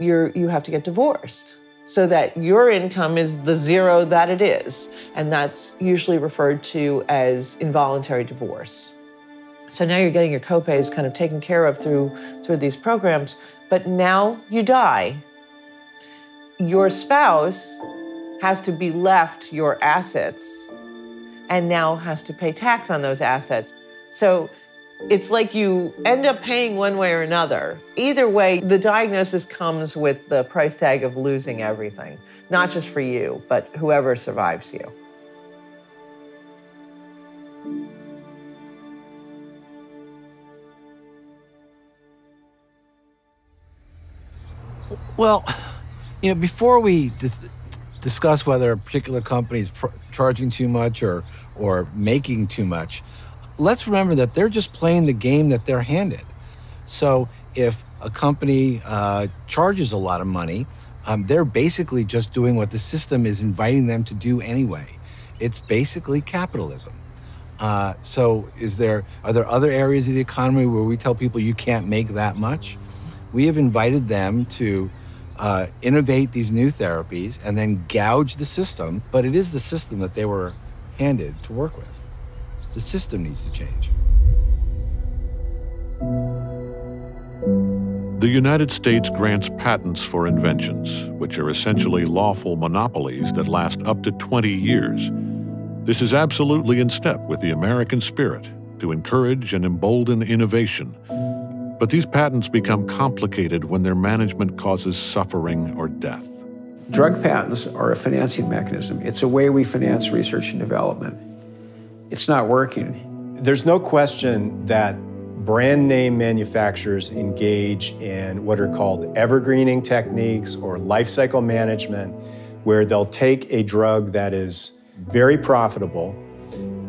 you have to get divorced so that your income is the zero that it is. And that's usually referred to as involuntary divorce. So now you're getting your copays kind of taken care of through these programs, but now you die. Your spouse has to be left your assets and now has to pay tax on those assets. So it's like you end up paying one way or another. Either way, the diagnosis comes with the price tag of losing everything, not just for you, but whoever survives you. Well, you know, before we discuss whether a particular company is charging too much or making too much, let's remember that they're just playing the game that they're handed. So if a company charges a lot of money, they're basically just doing what the system is inviting them to do anyway. It's basically capitalism. So are there other areas of the economy where we tell people you can't make that much? We have invited them to innovate these new therapies and then gouge the system, but it is the system that they were handed to work with. The system needs to change. The United States grants patents for inventions, which are essentially lawful monopolies that last up to 20 years. This is absolutely in step with the American spirit to encourage and embolden innovation. But these patents become complicated when their management causes suffering or death. Drug patents are a financing mechanism. It's a way we finance research and development. It's not working. There's no question that brand name manufacturers engage in what are called evergreening techniques or life cycle management, where they'll take a drug that is very profitable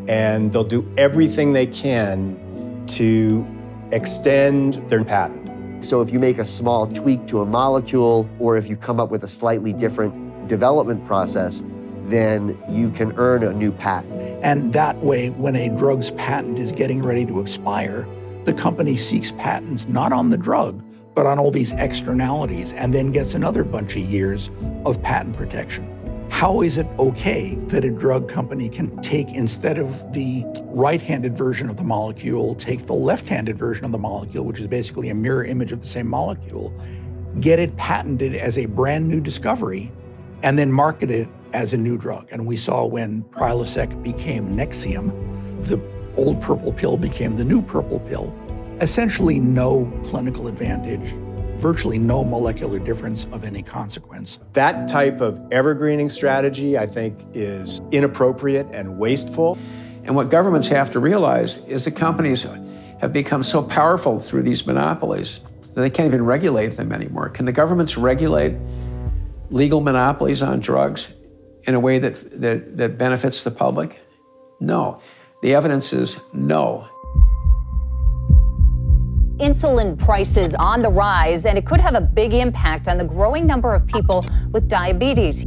and they'll do everything they can to extend their patent. So if you make a small tweak to a molecule, or if you come up with a slightly different development process, then you can earn a new patent. And that way, when a drug's patent is getting ready to expire, the company seeks patents not on the drug, but on all these externalities, and then gets another bunch of years of patent protection. How is it okay that a drug company can take, instead of the right-handed version of the molecule, take the left-handed version of the molecule, which is basically a mirror image of the same molecule, get it patented as a brand new discovery, and then market it as a new drug? And we saw when Prilosec became Nexium, the old purple pill became the new purple pill. Essentially no clinical advantage, virtually no molecular difference of any consequence. That type of evergreening strategy, I think, is inappropriate and wasteful. And what governments have to realize is that companies have become so powerful through these monopolies that they can't even regulate them anymore. Can the governments regulate legal monopolies on drugs in a way that benefits the public? No. The evidence is no. Insulin prices on the rise, and it could have a big impact on the growing number of people with diabetes.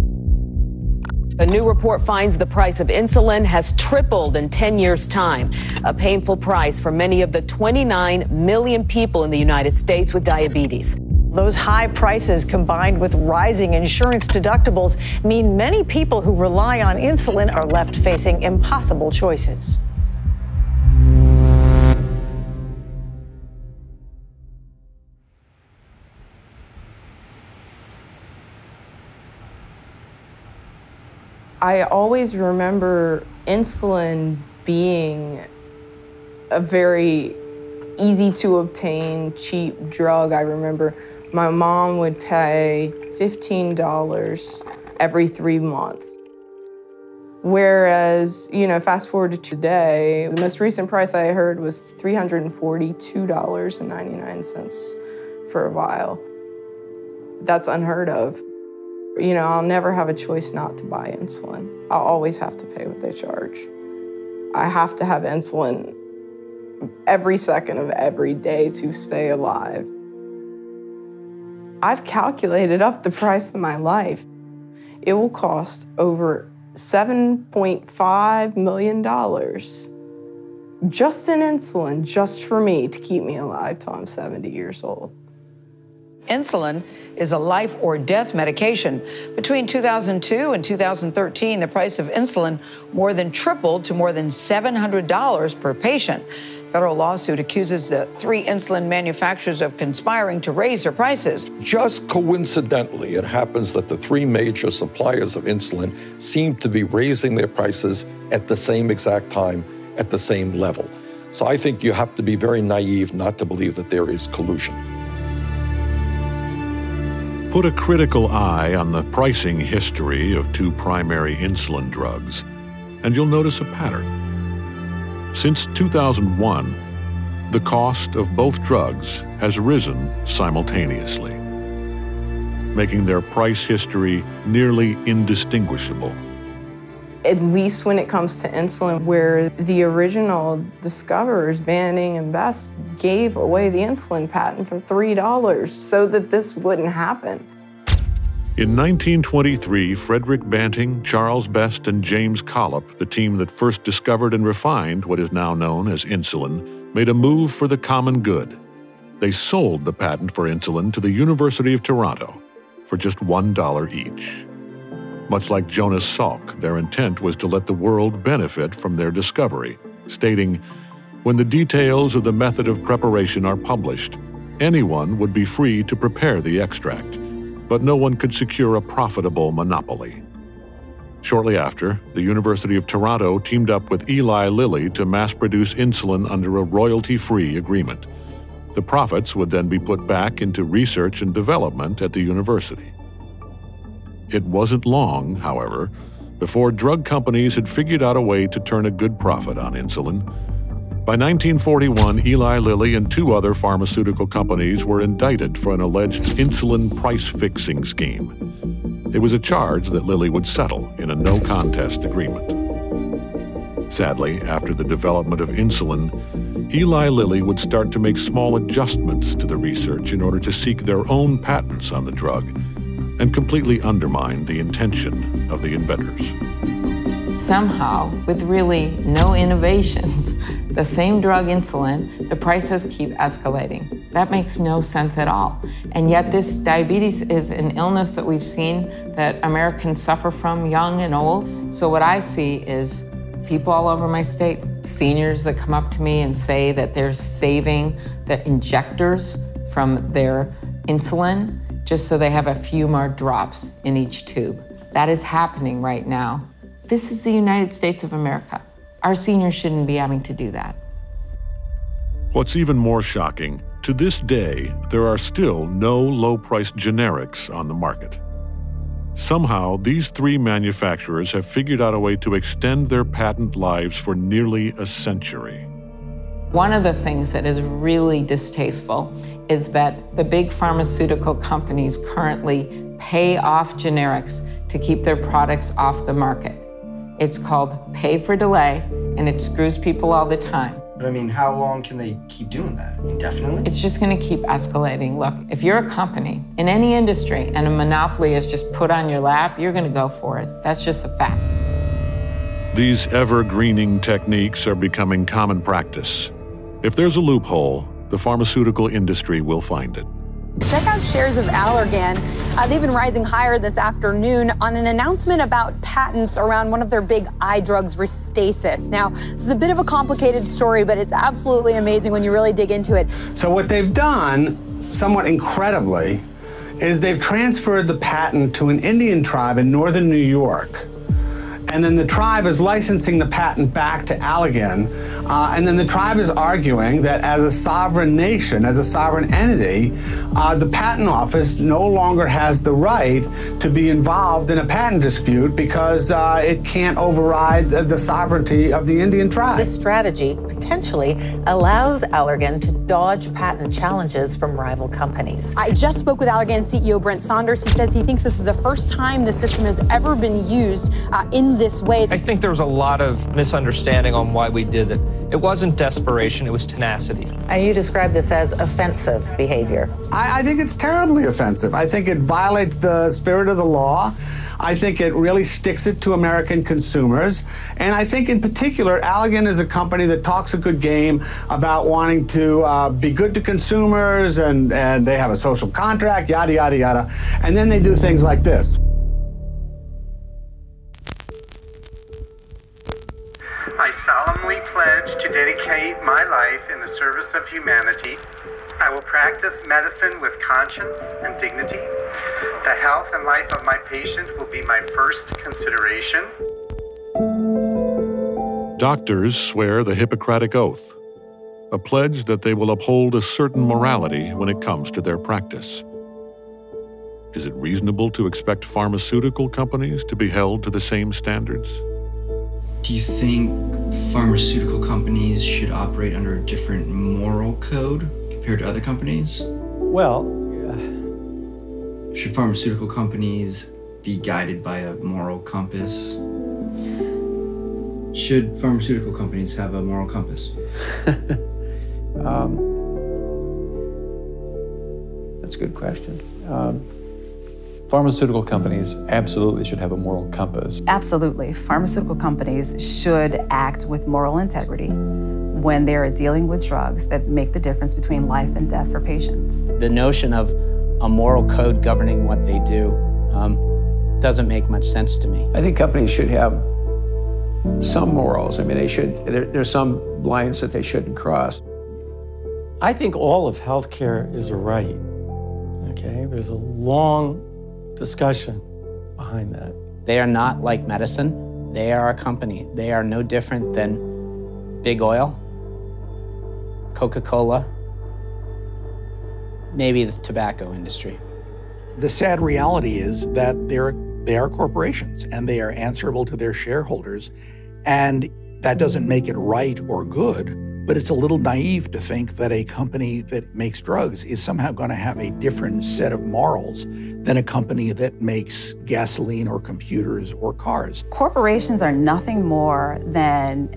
A new report finds the price of insulin has tripled in 10 years' time, a painful price for many of the 29 million people in the United States with diabetes. Those high prices combined with rising insurance deductibles mean many people who rely on insulin are left facing impossible choices. I always remember insulin being a very easy to obtain, cheap drug. I remember my mom would pay $15 every 3 months. Whereas, you know, fast forward to today, the most recent price I heard was $342.99 for a vial. That's unheard of. You know, I'll never have a choice not to buy insulin. I'll always have to pay what they charge. I have to have insulin every second of every day to stay alive. I've calculated up the price of my life. It will cost over $7.5 million just in insulin, just for me to keep me alive till I'm 70 years old. Insulin is a life or death medication. Between 2002 and 2013, the price of insulin more than tripled to more than $700 per patient. Federal lawsuit accuses the 3 insulin manufacturers of conspiring to raise their prices. Just coincidentally, it happens that the 3 major suppliers of insulin seem to be raising their prices at the same exact time, at the same level. So I think you have to be very naive not to believe that there is collusion. Put a critical eye on the pricing history of 2 primary insulin drugs, and you'll notice a pattern. Since 2001, the cost of both drugs has risen simultaneously, making their price history nearly indistinguishable. At least when it comes to insulin, where the original discoverers, Banting and Best, gave away the insulin patent for $3 so that this wouldn't happen. In 1923, Frederick Banting, Charles Best, and James Collop, the team that first discovered and refined what is now known as insulin, made a move for the common good. They sold the patent for insulin to the University of Toronto for just $1 each. Much like Jonas Salk, their intent was to let the world benefit from their discovery, stating, "When the details of the method of preparation are published, anyone would be free to prepare the extract, but no one could secure a profitable monopoly." Shortly after, the University of Toronto teamed up with Eli Lilly to mass-produce insulin under a royalty-free agreement. The profits would then be put back into research and development at the university. It wasn't long, however, before drug companies had figured out a way to turn a good profit on insulin. By 1941, Eli Lilly and 2 other pharmaceutical companies were indicted for an alleged insulin price-fixing scheme. It was a charge that Lilly would settle in a no-contest agreement. Sadly, after the development of insulin, Eli Lilly would start to make small adjustments to the research in order to seek their own patents on the drug and completely undermine the intention of the inventors. Somehow, with really no innovations, the same drug insulin, the prices keep escalating. That makes no sense at all. And yet this diabetes is an illness that we've seen that Americans suffer from, young and old. So what I see is people all over my state, seniors that come up to me and say that they're saving the injectors from their insulin just so they have a few more drops in each tube. That is happening right now. This is the United States of America. Our seniors shouldn't be having to do that. What's even more shocking, to this day, there are still no low-priced generics on the market. Somehow, these 3 manufacturers have figured out a way to extend their patent lives for nearly a century. One of the things that is really distasteful is that the big pharmaceutical companies currently pay off generics to keep their products off the market. It's called pay for delay, and it screws people all the time. But I mean, how long can they keep doing that? Indefinitely? It's just going to keep escalating. Look, if you're a company in any industry and a monopoly is just put on your lap, you're going to go for it. That's just a fact. These evergreening techniques are becoming common practice. If there's a loophole, the pharmaceutical industry will find it. Check out shares of Allergan. They've been rising higher this afternoon on an announcement about patents around one of their big eye drugs, Restasis. Now, this is a bit of a complicated story, but it's absolutely amazing when you really dig into it. So what they've done, somewhat incredibly, is they've transferred the patent to an Indian tribe in northern New York. And then the tribe is licensing the patent back to Allergan. And then the tribe is arguing that as a sovereign nation, as a sovereign entity, the patent office no longer has the right to be involved in a patent dispute because it can't override the sovereignty of the Indian tribe. This strategy potentially allows Allergan to dodge patent challenges from rival companies. I just spoke with Allergan CEO Brent Saunders. He says he thinks this is the first time the system has ever been used in this way. I think there was a lot of misunderstanding on why we did it. It wasn't desperation, it was tenacity. And you describe this as offensive behavior. I think it's terribly offensive. I think it violates the spirit of the law. I think it really sticks it to American consumers. And I think in particular, Allergan is a company that talks a good game about wanting to be good to consumers and they have a social contract, yada, yada, yada. And then they do things like this. I solemnly pledge to dedicate my life in the service of humanity. I will practice medicine with conscience and dignity. The health and life of my patient will be my first consideration. Doctors swear the Hippocratic Oath, a pledge that they will uphold a certain morality when it comes to their practice. Is it reasonable to expect pharmaceutical companies to be held to the same standards? Do you think pharmaceutical companies should operate under a different moral code compared to other companies? Well, should pharmaceutical companies be guided by a moral compass? Should pharmaceutical companies have a moral compass? That's a good question. Pharmaceutical companies absolutely should have a moral compass. Absolutely. Pharmaceutical companies should act with moral integrity when they're dealing with drugs that make the difference between life and death for patients. The notion of a moral code governing what they do doesn't make much sense to me. I think companies should have some morals. I mean, they should, there's some lines that they shouldn't cross. I think all of healthcare is a right, okay? There's a long discussion behind that. They are not like medicine. They are a company. They are no different than big oil, Coca-Cola, maybe the tobacco industry. The sad reality is that they are corporations and they are answerable to their shareholders. And that doesn't make it right or good, but it's a little naive to think that a company that makes drugs is somehow going to have a different set of morals than a company that makes gasoline or computers or cars. Corporations are nothing more than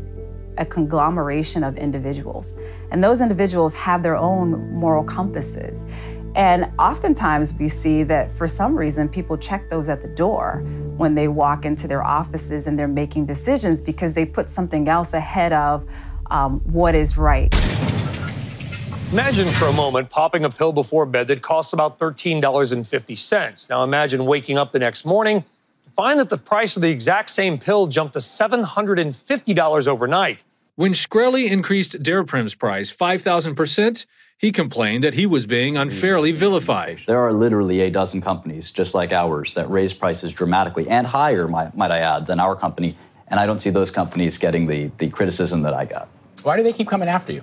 a conglomeration of individuals. And those individuals have their own moral compasses. And oftentimes we see that for some reason, people check those at the door when they walk into their offices and they're making decisions because they put something else ahead of what is right. Imagine for a moment popping a pill before bed that costs about $13.50. Now imagine waking up the next morning to find that the price of the exact same pill jumped to $750 overnight. When Shkreli increased Daraprim's price 5,000%, he complained that he was being unfairly vilified. There are literally a dozen companies just like ours that raise prices dramatically and higher, might I add, than our company. And I don't see those companies getting the criticism that I got. Why do they keep coming after you?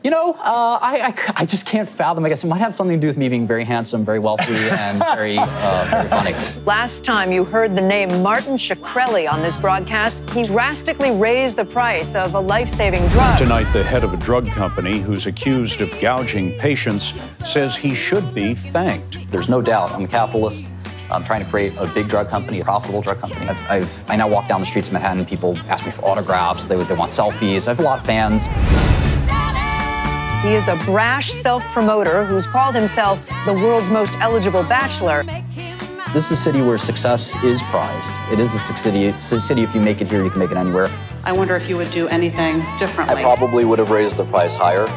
You know, I just can't fathom. I guess it might have something to do with me being very handsome, very wealthy, and very funny. Last time you heard the name Martin Shkreli on this broadcast, he drastically raised the price of a life-saving drug. Tonight, the head of a drug company who's accused of gouging patients says he should be thanked. There's no doubt I'm a capitalist. I'm trying to create a big drug company, a profitable drug company. I now walk down the streets of Manhattan, people ask me for autographs, they want selfies. I have a lot of fans. He is a brash self-promoter who's called himself the world's most eligible bachelor. This is a city where success is prized. It is a city, if you make it here, you can make it anywhere. I wonder if you would do anything differently. I probably would have raised the price higher.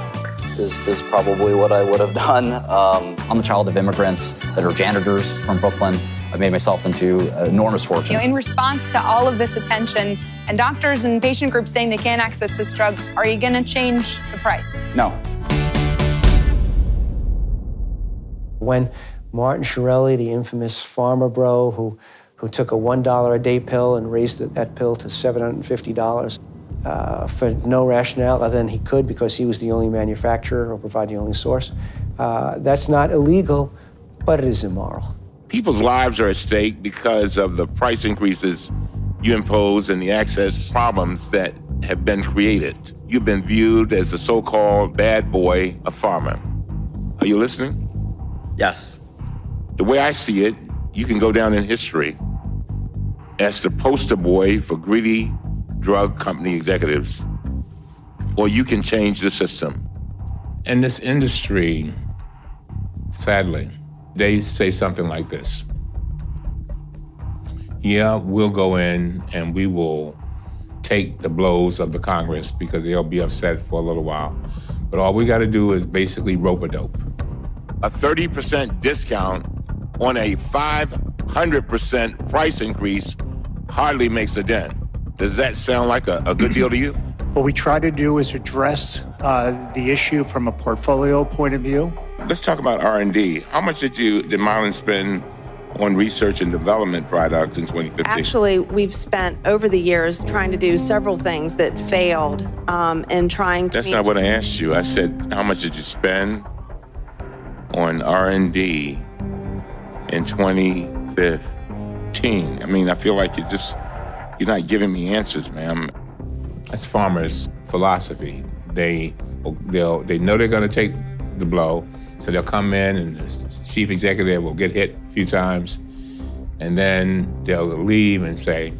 Is probably what I would have done. I'm the child of immigrants that are janitors from Brooklyn. I've made myself into an enormous fortune. You know, in response to all of this attention and doctors and patient groups saying they can't access this drug, are you going to change the price? No. When Martin Shkreli, the infamous pharma bro who took a $1 a day pill and raised that pill to $750, for no rationale other than he could because he was the only manufacturer or provided the only source. That's not illegal, but it is immoral. People's lives are at stake because of the price increases you impose and the access problems that have been created. You've been viewed as the so-called bad boy of pharma. Are you listening? Yes. The way I see it, you can go down in history as the poster boy for greedy drug company executives, or you can change the system. In this industry, sadly, they say something like this. Yeah, we'll go in and we will take the blows of the Congress because they'll be upset for a little while. But all we gotta do is basically rope-a-dope. A 30% discount on a 500% price increase hardly makes a dent. Does that sound like a good deal to you? What we try to do is address the issue from a portfolio point of view. Let's talk about R&D. How much did Mylan spend on research and development products in 2015? Actually, we've spent over the years trying to do several things that failed and trying to That's not what I asked you. I said, how much did you spend on R&D in 2015? I mean, I feel like you're not giving me answers, ma'am. That's pharma's philosophy. They know they're going to take the blow, so they'll come in and the chief executive will get hit a few times, and then they'll leave and say,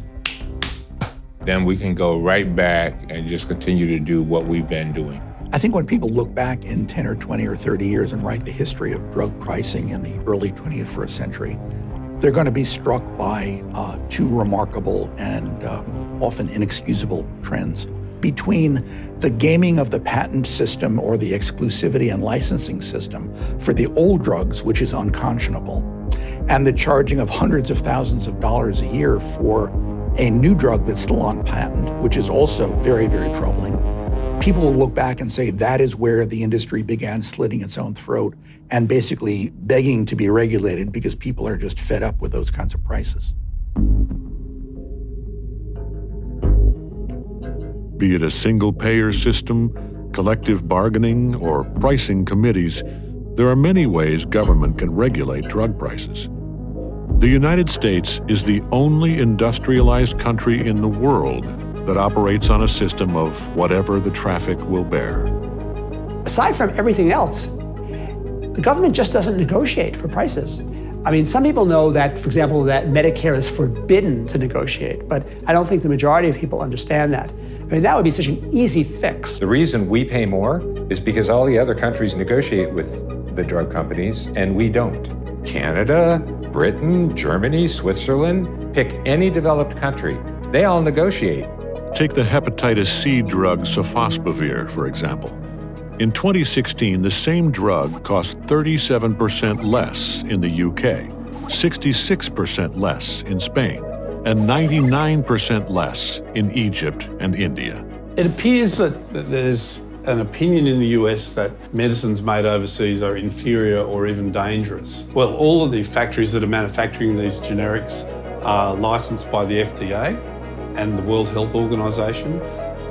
then we can go right back and just continue to do what we've been doing. I think when people look back in 10 or 20 or 30 years and write the history of drug pricing in the early 21st century, they're going to be struck by two remarkable and often inexcusable trends. Between the gaming of the patent system or the exclusivity and licensing system for the old drugs, which is unconscionable, and the charging of hundreds of thousands of dollars a year for a new drug that's still on patent, which is also very, very troubling, people will look back and say that is where the industry began slitting its own throat and basically begging to be regulated because people are just fed up with those kinds of prices. Be it a single-payer system, collective bargaining, or pricing committees, there are many ways government can regulate drug prices. The United States is the only industrialized country in the world that operates on a system of whatever the traffic will bear. Aside from everything else, the government just doesn't negotiate for prices. I mean, some people know that, for example, that Medicare is forbidden to negotiate, but I don't think the majority of people understand that. I mean, that would be such an easy fix. The reason we pay more is because all the other countries negotiate with the drug companies, and we don't. Canada, Britain, Germany, Switzerland, pick any developed country. They all negotiate. Take the hepatitis C drug sofosbuvir, for example. In 2016, the same drug cost 37% less in the UK, 66% less in Spain, and 99% less in Egypt and India. It appears that there's an opinion in the US that medicines made overseas are inferior or even dangerous. Well, all of the factories that are manufacturing these generics are licensed by the FDA and the World Health Organization.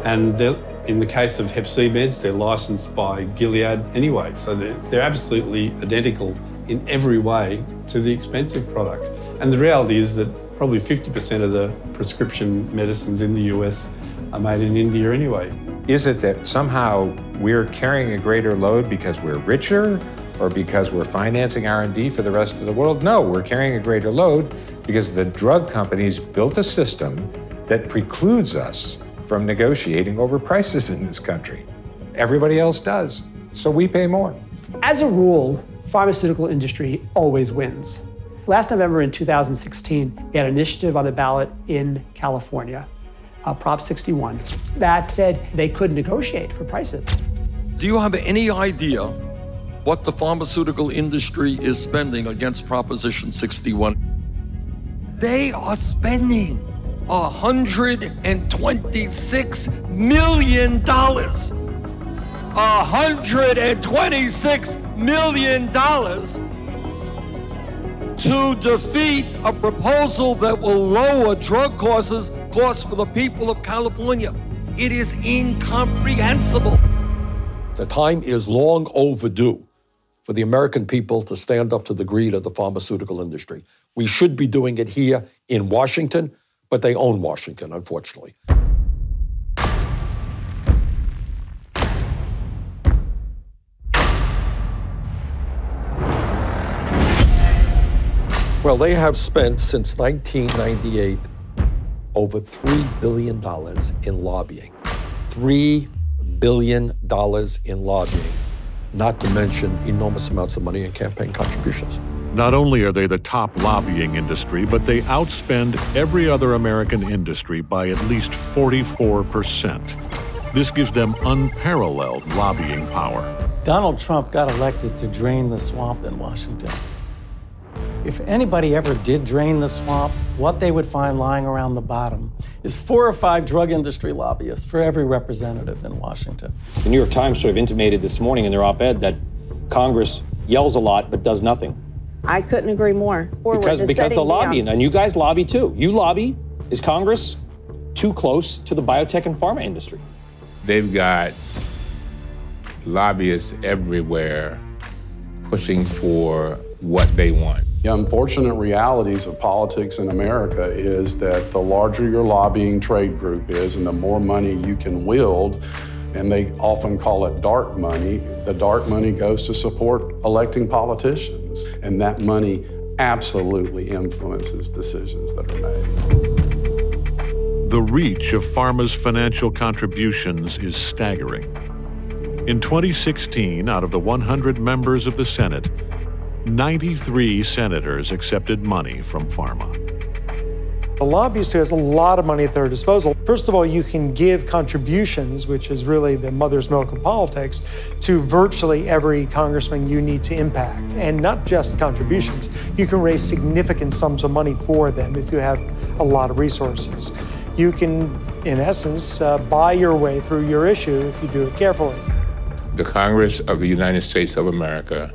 And in the case of Hep C meds, they're licensed by Gilead anyway. So they're absolutely identical in every way to the expensive product. And the reality is that probably 50% of the prescription medicines in the US are made in India anyway. Is it that somehow we're carrying a greater load because we're richer or because we're financing R&D for the rest of the world? No, we're carrying a greater load because the drug companies built a system that precludes us from negotiating over prices in this country. Everybody else does, so we pay more. As a rule, pharmaceutical industry always wins. Last November in 2016, we had an initiative on the ballot in California, Prop 61, that said they could negotiate for prices. Do you have any idea what the pharmaceutical industry is spending against Proposition 61? They are spending $126 million. $126 million to defeat a proposal that will lower drug costs for the people of California. It is incomprehensible. The time is long overdue for the American people to stand up to the greed of the pharmaceutical industry. We should be doing it here in Washington, but they own Washington, unfortunately. Well, they have spent since 1998 over $3 billion in lobbying. $3 billion in lobbying, not to mention enormous amounts of money in campaign contributions. Not only are they the top lobbying industry, but they outspend every other American industry by at least 44%. This gives them unparalleled lobbying power. Donald Trump got elected to drain the swamp in Washington. If anybody ever did drain the swamp, what they would find lying around the bottom is 4 or 5 drug industry lobbyists for every representative in Washington. The New York Times sort of intimated this morning in their op-ed that Congress yells a lot but does nothing. I couldn't agree more. Because the lobbying, and you guys lobby too. You lobby. Is Congress too close to the biotech and pharma industry? They've got lobbyists everywhere pushing for what they want. The unfortunate realities of politics in America is that the larger your lobbying trade group is and the more money you can wield, and they often call it dark money, the dark money goes to support electing politicians. And that money absolutely influences decisions that are made. The reach of pharma's financial contributions is staggering. In 2016, out of the 100 members of the Senate, 93 senators accepted money from pharma. A lobbyist who has a lot of money at their disposal, first of all, you can give contributions, which is really the mother's milk of politics, to virtually every congressman you need to impact. And not just contributions, you can raise significant sums of money for them if you have a lot of resources. You can, in essence, buy your way through your issue if you do it carefully. The Congress of the United States of America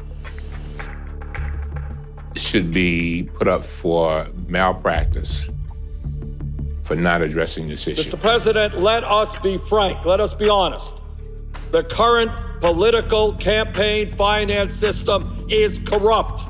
should be put up for malpractice for not addressing this issue. Mr. President, let us be frank. Let us be honest. The current political campaign finance system is corrupt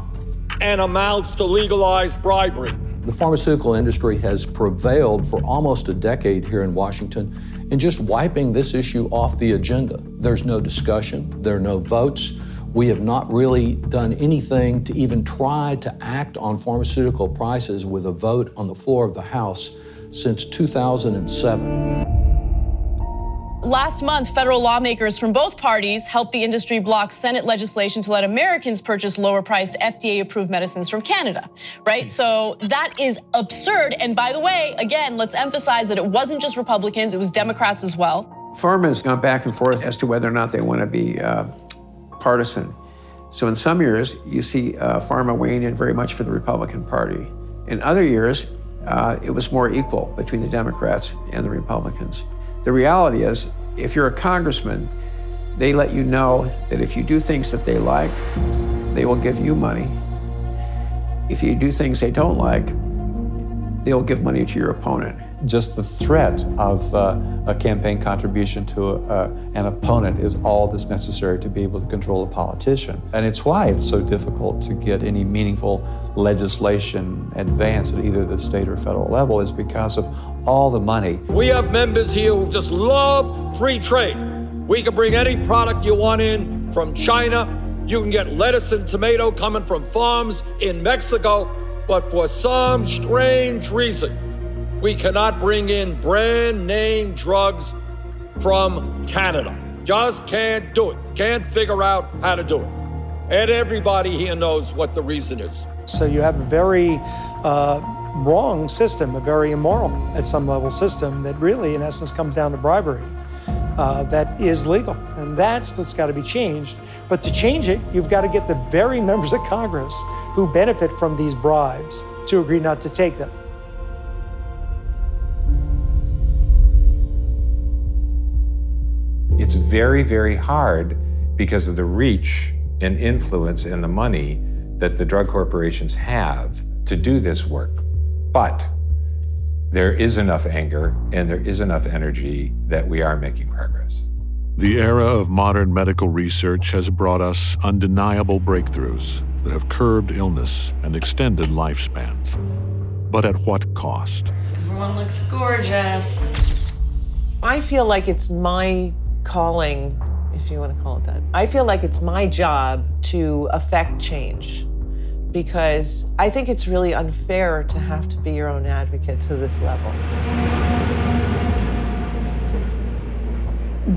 and amounts to legalized bribery. The pharmaceutical industry has prevailed for almost a decade here in Washington in just wiping this issue off the agenda. There's no discussion, there are no votes. We have not really done anything to even try to act on pharmaceutical prices with a vote on the floor of the House since 2007. Last month, federal lawmakers from both parties helped the industry block Senate legislation to let Americans purchase lower-priced FDA-approved medicines from Canada, right? So that is absurd. And by the way, again, let's emphasize that it wasn't just Republicans, it was Democrats as well. Pharma's gone back and forth as to whether or not they want to be partisan. So in some years, you see pharma weighing in very much for the Republican Party. In other years, it was more equal between the Democrats and the Republicans. The reality is, if you're a congressman, they let you know that if you do things that they like, they will give you money. If you do things they don't like, they'll give money to your opponent. Just the threat of a campaign contribution to an opponent is all that's necessary to be able to control a politician. And it's why it's so difficult to get any meaningful legislation advanced at either the state or federal level, is because of all the money. We have members here who just love free trade. We can bring any product you want in from China. You can get lettuce and tomato coming from farms in Mexico, but for some strange reason, we cannot bring in brand name drugs from Canada. Just can't do it. Can't figure out how to do it. And everybody here knows what the reason is. So you have a very wrong system, a very immoral at some level system that really, in essence, comes down to bribery that is legal. And that's what's got to be changed. But to change it, you've got to get the very members of Congress who benefit from these bribes to agree not to take them. It's very, very hard because of the reach and influence and the money that the drug corporations have to do this work. But there is enough anger and there is enough energy that we are making progress. The era of modern medical research has brought us undeniable breakthroughs that have curbed illness and extended lifespans. But at what cost? Everyone looks gorgeous. I feel like it's my calling, if you want to call it that. I feel like it's my job to affect change, because I think it's really unfair to have to be your own advocate to this level.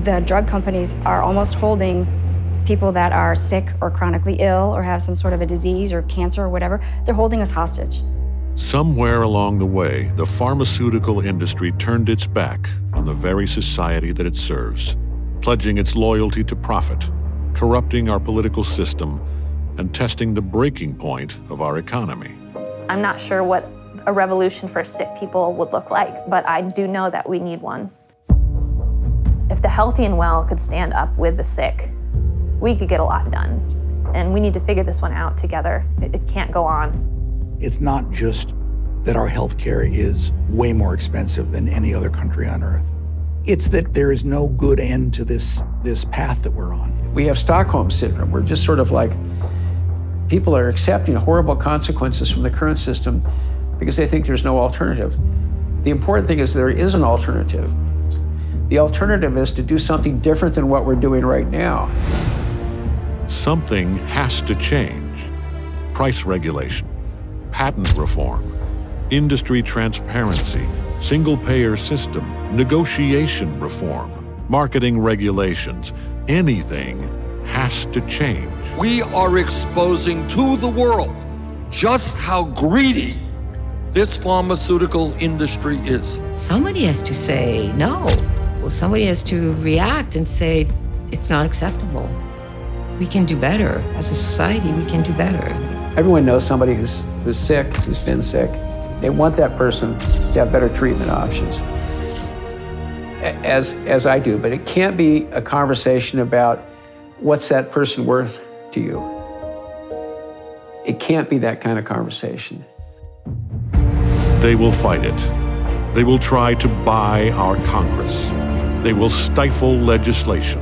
The drug companies are almost holding people that are sick or chronically ill or have some sort of a disease or cancer or whatever. They're holding us hostage. Somewhere along the way, the pharmaceutical industry turned its back on the very society that it serves, pledging its loyalty to profit, corrupting our political system, and testing the breaking point of our economy. I'm not sure what a revolution for sick people would look like, but I do know that we need one. If the healthy and well could stand up with the sick, we could get a lot done. And we need to figure this one out together. It can't go on. It's not just that our health care is way more expensive than any other country on earth. It's that there is no good end to this path that we're on. We have Stockholm syndrome. We're just sort of like People are accepting horrible consequences from the current system because they think there's no alternative. The important thing is there is an alternative. The alternative is to do something different than what we're doing right now. Something has to change. Price regulation, patent reform, industry transparency, single-payer system, negotiation reform, marketing regulations. Anything has to change. We are exposing to the world just how greedy this pharmaceutical industry is. Somebody has to say no. Well, somebody has to react and say it's not acceptable. We can do better. As a society, we can do better. Everyone knows somebody who's sick, who's been sick. They want that person to have better treatment options, as I do. But it can't be a conversation about what's that person worth to you. It can't be that kind of conversation. They will fight it. They will try to buy our Congress. They will stifle legislation.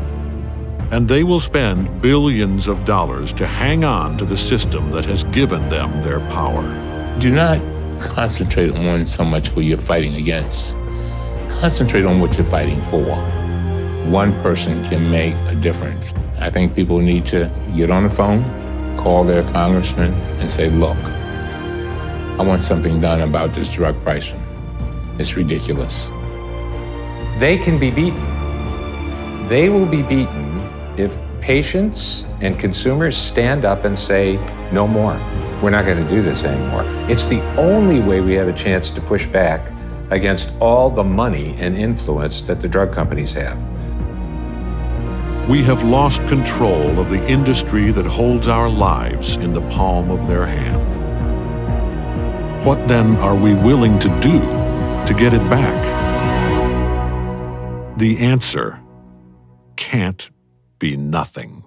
And they will spend billions of dollars to hang on to the system that has given them their power. Do not concentrate on so much who you're fighting against. Concentrate on what you're fighting for. One person can make a difference. I think people need to get on the phone, call their congressman, and say, look, I want something done about this drug pricing. It's ridiculous. They can be beaten. They will be beaten if patients and consumers stand up and say, no more. We're not going to do this anymore. It's the only way we have a chance to push back against all the money and influence that the drug companies have. We have lost control of the industry that holds our lives in the palm of their hand. What then are we willing to do to get it back? The answer can't be nothing.